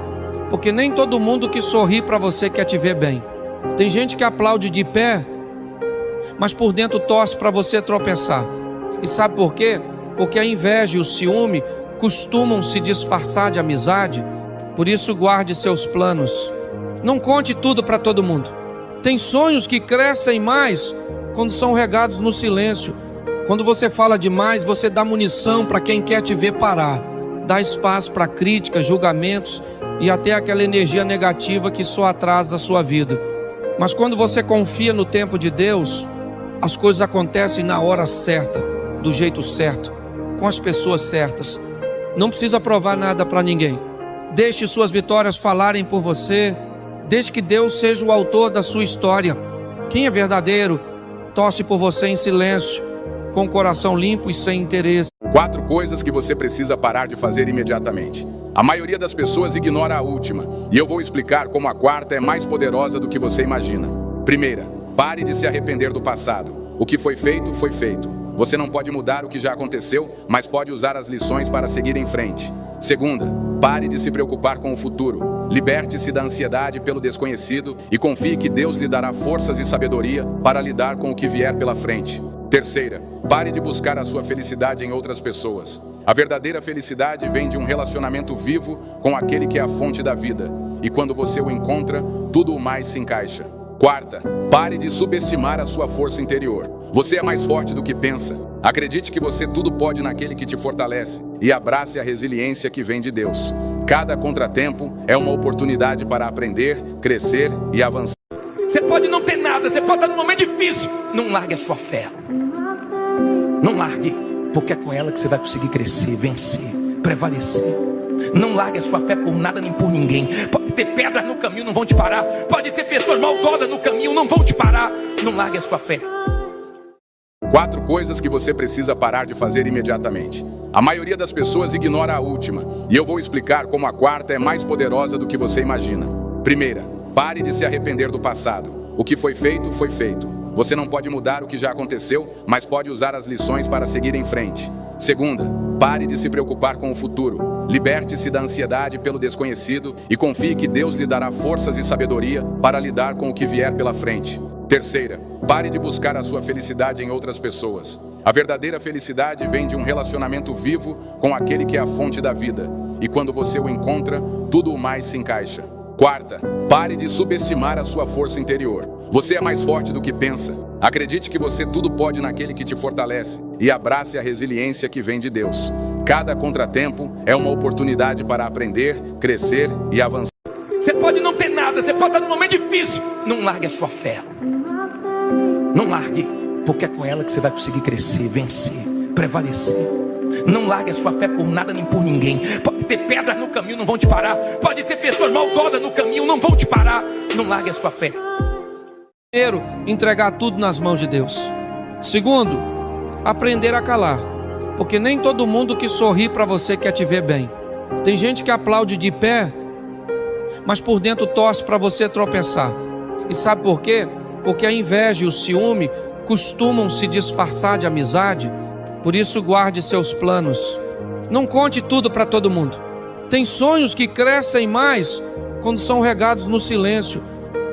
porque nem todo mundo que sorri para você quer te ver bem. Tem gente que aplaude de pé, mas por dentro torce para você tropeçar. E sabe por quê? Porque a inveja e o ciúme costumam se disfarçar de amizade. Por isso guarde seus planos. Não conte tudo para todo mundo. Tem sonhos que crescem mais quando são regados no silêncio. Quando você fala demais, você dá munição para quem quer te ver parar. Dá espaço para críticas, julgamentos e até aquela energia negativa que só atrasa a sua vida. Mas quando você confia no tempo de Deus, as coisas acontecem na hora certa, do jeito certo, com as pessoas certas. Não precisa provar nada para ninguém. Deixe suas vitórias falarem por você. Deixe que Deus seja o autor da sua história. Quem é verdadeiro, torce por você em silêncio, com o coração limpo e sem interesse. 4 coisas que você precisa parar de fazer imediatamente. A maioria das pessoas ignora a última, e eu vou explicar como a quarta é mais poderosa do que você imagina. Primeira, pare de se arrepender do passado. O que foi feito, foi feito. Você não pode mudar o que já aconteceu, mas pode usar as lições para seguir em frente. Segunda, pare de se preocupar com o futuro. Liberte-se da ansiedade pelo desconhecido e confie que Deus lhe dará forças e sabedoria para lidar com o que vier pela frente. Terceira, pare de buscar a sua felicidade em outras pessoas. A verdadeira felicidade vem de um relacionamento vivo com aquele que é a fonte da vida. E quando você o encontra, tudo o mais se encaixa. Quarta, pare de subestimar a sua força interior. Você é mais forte do que pensa. Acredite que você tudo pode naquele que te fortalece e abrace a resiliência que vem de Deus. Cada contratempo é uma oportunidade para aprender, crescer e avançar. Você pode não ter nada, você pode estar num momento difícil. Não largue a sua fé. Não largue, porque é com ela que você vai conseguir crescer, vencer, prevalecer. Não largue a sua fé por nada nem por ninguém. Pode ter pedras no caminho, não vão te parar. Pode ter pessoas maldonas no caminho, não vão te parar. Não largue a sua fé. 4 coisas que você precisa parar de fazer imediatamente. A maioria das pessoas ignora a última, e eu vou explicar como a quarta é mais poderosa do que você imagina. Primeira, pare de se arrepender do passado. O que foi feito, foi feito. Você não pode mudar o que já aconteceu, mas pode usar as lições para seguir em frente. Segunda, pare de se preocupar com o futuro. Liberte-se da ansiedade pelo desconhecido e confie que Deus lhe dará forças e sabedoria para lidar com o que vier pela frente. Terceira, pare de buscar a sua felicidade em outras pessoas. A verdadeira felicidade vem de um relacionamento vivo com aquele que é a fonte da vida. E quando você o encontra, tudo o mais se encaixa. Quarta, pare de subestimar a sua força interior. Você é mais forte do que pensa. Acredite que você tudo pode naquele que te fortalece e abrace a resiliência que vem de Deus. Cada contratempo é uma oportunidade para aprender, crescer e avançar. Você pode não ter nada, você pode estar num momento difícil. Não largue a sua fé. Não largue, porque é com ela que você vai conseguir crescer, vencer, prevalecer. Não largue a sua fé por nada nem por ninguém. Pode ter pedras no caminho, não vão te parar. Pode ter pessoas maldodas no caminho, não vão te parar. Não largue a sua fé. Primeiro, entregar tudo nas mãos de Deus. Segundo, aprender a calar, porque nem todo mundo que sorri para você quer te ver bem. Tem gente que aplaude de pé, mas por dentro torce para você tropeçar. E sabe por quê? Porque a inveja e o ciúme costumam se disfarçar de amizade. Por isso guarde seus planos. Não conte tudo para todo mundo. Tem sonhos que crescem mais quando são regados no silêncio.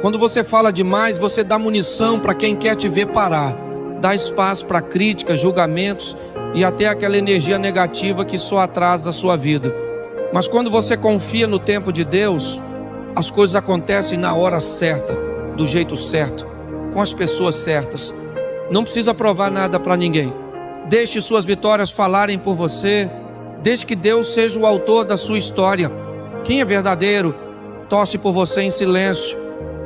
Quando você fala demais, você dá munição para quem quer te ver parar. Dá espaço para críticas, julgamentos e até aquela energia negativa que só atrasa a sua vida. Mas quando você confia no tempo de Deus, as coisas acontecem na hora certa, do jeito certo, com as pessoas certas. Não precisa provar nada para ninguém. Deixe suas vitórias falarem por você. Deixe que Deus seja o autor da sua história. Quem é verdadeiro, torce por você em silêncio,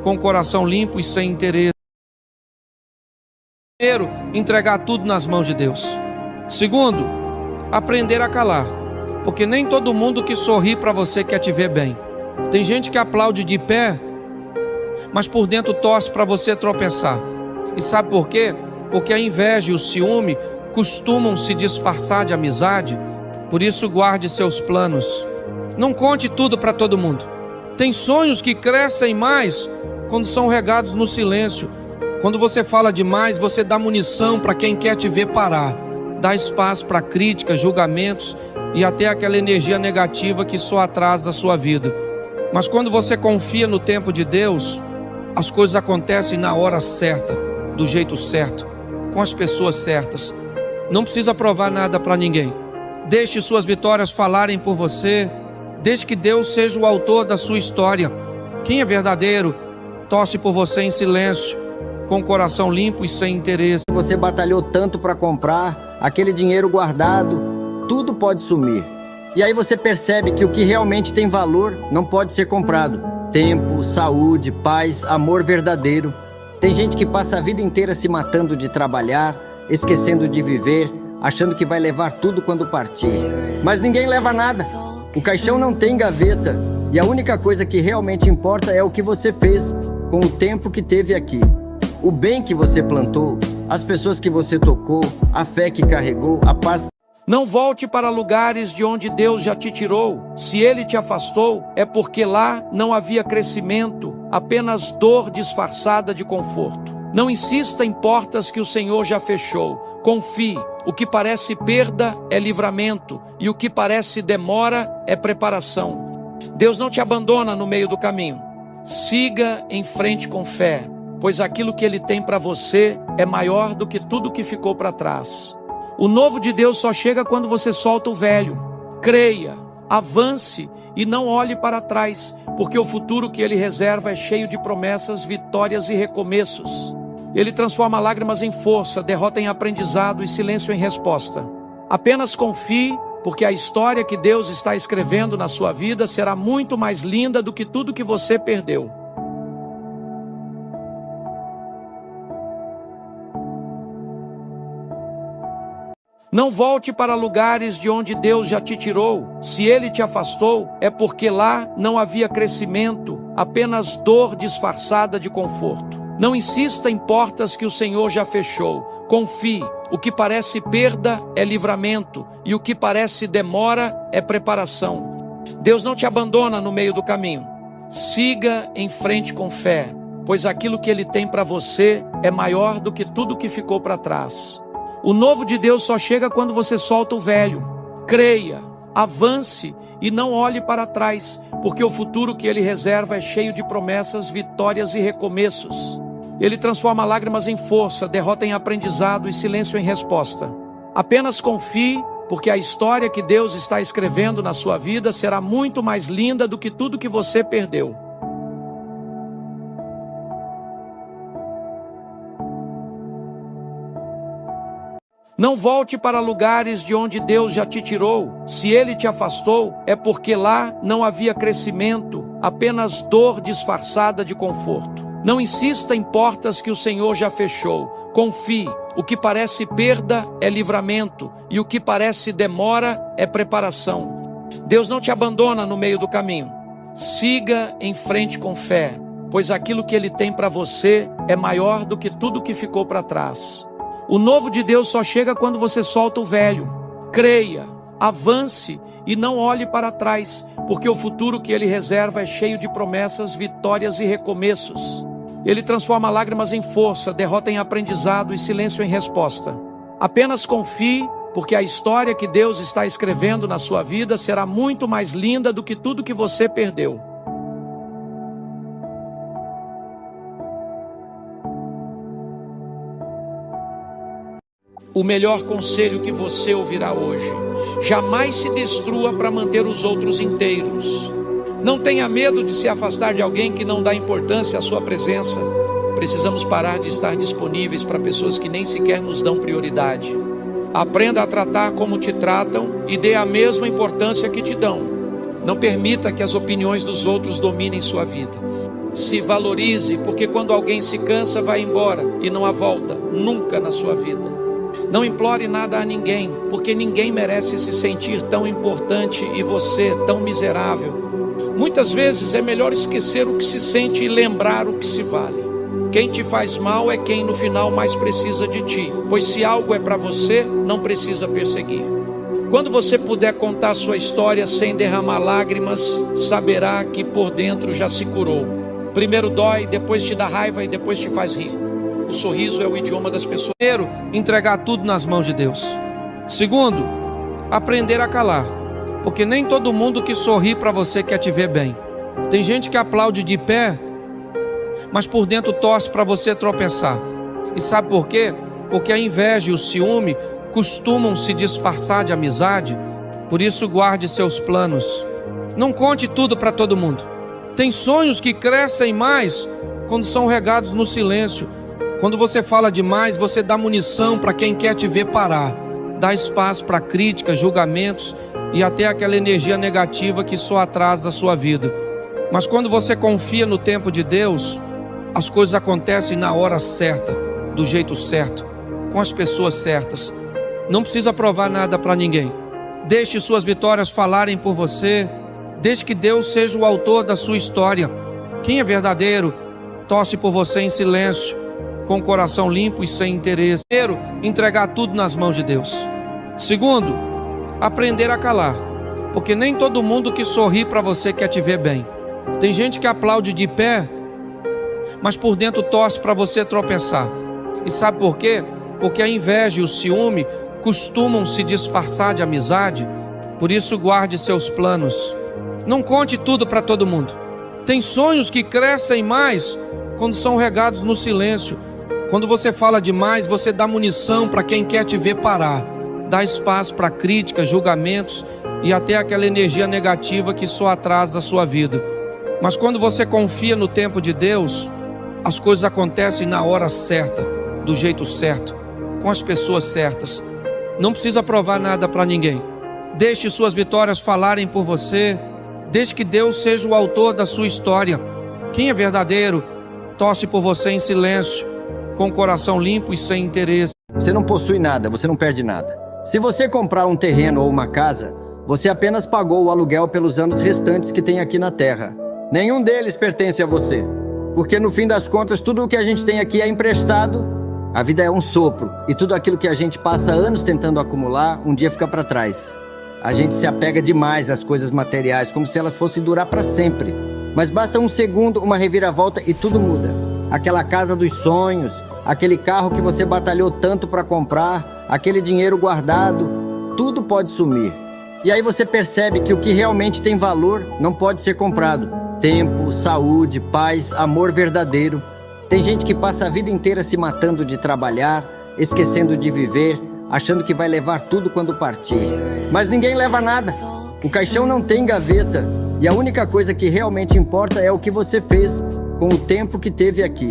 com o coração limpo e sem interesse. Primeiro, entregar tudo nas mãos de Deus. Segundo, aprender a calar, porque nem todo mundo que sorri para você quer te ver bem. Tem gente que aplaude de pé, mas por dentro torce para você tropeçar. E sabe por quê? Porque a inveja e o ciúme costumam se disfarçar de amizade. Por isso guarde seus planos. Não conte tudo para todo mundo. Tem sonhos que crescem mais quando são regados no silêncio. Quando você fala demais, você dá munição para quem quer te ver parar. Dá espaço para críticas, julgamentos e até aquela energia negativa que só atrasa a sua vida. Mas quando você confia no tempo de Deus, as coisas acontecem na hora certa, do jeito certo, com as pessoas certas. Não precisa provar nada para ninguém. Deixe suas vitórias falarem por você. Deixe que Deus seja o autor da sua história. Quem é verdadeiro, torce por você em silêncio, com o coração limpo e sem interesse. Você batalhou tanto para comprar, aquele dinheiro guardado, tudo pode sumir. E aí você percebe que o que realmente tem valor não pode ser comprado. Tempo, saúde, paz, amor verdadeiro. Tem gente que passa a vida inteira se matando de trabalhar, esquecendo de viver, achando que vai levar tudo quando partir. Mas ninguém leva nada. O caixão não tem gaveta. E a única coisa que realmente importa é o que você fez com o tempo que teve aqui. O bem que você plantou, as pessoas que você tocou, a fé que carregou, a paz. Não volte para lugares de onde Deus já te tirou. Se Ele te afastou, é porque lá não havia crescimento, apenas dor disfarçada de conforto. Não insista em portas que o Senhor já fechou. Confie. O que parece perda é livramento, e o que parece demora é preparação. Deus não te abandona no meio do caminho. Siga em frente com fé, pois aquilo que Ele tem para você é maior do que tudo que ficou para trás. O novo de Deus só chega quando você solta o velho. Creia, avance e não olhe para trás, porque o futuro que Ele reserva é cheio de promessas, vitórias e recomeços. Ele transforma lágrimas em força, derrota em aprendizado e silêncio em resposta. Apenas confie, porque a história que Deus está escrevendo na sua vida será muito mais linda do que tudo que você perdeu. Não volte para lugares de onde Deus já te tirou. Se Ele te afastou, é porque lá não havia crescimento, apenas dor disfarçada de conforto. Não insista em portas que o Senhor já fechou. Confie. O que parece perda é livramento, e o que parece demora é preparação. Deus não te abandona no meio do caminho. Siga em frente com fé, pois aquilo que Ele tem para você é maior do que tudo que ficou para trás. O novo de Deus só chega quando você solta o velho. Creia, avance e não olhe para trás, porque o futuro que Ele reserva é cheio de promessas, vitórias e recomeços. Ele transforma lágrimas em força, derrota em aprendizado e silêncio em resposta. Apenas confie, porque a história que Deus está escrevendo na sua vida será muito mais linda do que tudo que você perdeu. Não volte para lugares de onde Deus já te tirou. Se Ele te afastou, é porque lá não havia crescimento, apenas dor disfarçada de conforto. Não insista em portas que o Senhor já fechou. Confie. O que parece perda é livramento, e o que parece demora é preparação. Deus não te abandona no meio do caminho. Siga em frente com fé, pois aquilo que Ele tem para você é maior do que tudo que ficou para trás. O novo de Deus só chega quando você solta o velho. Creia, avance e não olhe para trás, porque o futuro que Ele reserva é cheio de promessas, vitórias e recomeços. Ele transforma lágrimas em força, derrota em aprendizado e silêncio em resposta. Apenas confie, porque a história que Deus está escrevendo na sua vida será muito mais linda do que tudo que você perdeu. O melhor conselho que você ouvirá hoje: jamais se destrua para manter os outros inteiros. Não tenha medo de se afastar de alguém que não dá importância à sua presença. Precisamos parar de estar disponíveis para pessoas que nem sequer nos dão prioridade. Aprenda a tratar como te tratam e dê a mesma importância que te dão. Não permita que as opiniões dos outros dominem sua vida. Se valorize, porque quando alguém se cansa, vai embora e não há volta, nunca na sua vida. Não implore nada a ninguém, porque ninguém merece se sentir tão importante e você tão miserável. Muitas vezes é melhor esquecer o que se sente e lembrar o que se vale. Quem te faz mal é quem no final mais precisa de ti, pois se algo é para você, não precisa perseguir. Quando você puder contar sua história sem derramar lágrimas, saberá que por dentro já se curou. Primeiro dói, depois te dá raiva e depois te faz rir. O sorriso é o idioma das pessoas. Primeiro, entregar tudo nas mãos de Deus. Segundo, aprender a calar, porque nem todo mundo que sorri para você quer te ver bem. Tem gente que aplaude de pé, mas por dentro torce para você tropeçar. E sabe por quê? Porque a inveja e o ciúme costumam se disfarçar de amizade. Por isso, guarde seus planos. Não conte tudo para todo mundo. Tem sonhos que crescem mais quando são regados no silêncio. Quando você fala demais, você dá munição para quem quer te ver parar. Dá espaço para críticas, julgamentos e até aquela energia negativa que só atrasa a sua vida. Mas quando você confia no tempo de Deus, as coisas acontecem na hora certa, do jeito certo, com as pessoas certas. Não precisa provar nada para ninguém. Deixe suas vitórias falarem por você. Deixe que Deus seja o autor da sua história. Quem é verdadeiro, torce por você em silêncio, com o coração limpo e sem interesse. Primeiro, entregar tudo nas mãos de Deus. Segundo, aprender a calar, porque nem todo mundo que sorri para você quer te ver bem. Tem gente que aplaude de pé, mas por dentro torce para você tropeçar. E sabe por quê? Porque a inveja e o ciúme costumam se disfarçar de amizade. Por isso, guarde seus planos. Não conte tudo para todo mundo. Tem sonhos que crescem mais quando são regados no silêncio. Quando você fala demais, você dá munição para quem quer te ver parar. Dá espaço para críticas, julgamentos e até aquela energia negativa que só atrasa a sua vida. Mas quando você confia no tempo de Deus, as coisas acontecem na hora certa, do jeito certo, com as pessoas certas. Não precisa provar nada para ninguém. Deixe suas vitórias falarem por você. Deixe que Deus seja o autor da sua história. Quem é verdadeiro, torce por você em silêncio, com o coração limpo e sem interesse. Você não possui nada, você não perde nada. Se você comprar um terreno ou uma casa, você apenas pagou o aluguel pelos anos restantes que tem aqui na terra. Nenhum deles pertence a você, porque no fim das contas tudo o que a gente tem aqui é emprestado. A vida é um sopro e tudo aquilo que a gente passa anos tentando acumular, um dia fica para trás. A gente se apega demais às coisas materiais, como se elas fossem durar para sempre. Mas basta um segundo, uma reviravolta e tudo muda. Aquela casa dos sonhos, aquele carro que você batalhou tanto para comprar, aquele dinheiro guardado, tudo pode sumir. E aí você percebe que o que realmente tem valor não pode ser comprado. Tempo, saúde, paz, amor verdadeiro. Tem gente que passa a vida inteira se matando de trabalhar, esquecendo de viver, achando que vai levar tudo quando partir. Mas ninguém leva nada. O caixão não tem gaveta. E a única coisa que realmente importa é o que você fez com o tempo que teve aqui.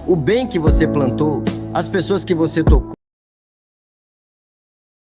O bem que você plantou, as pessoas que você tocou.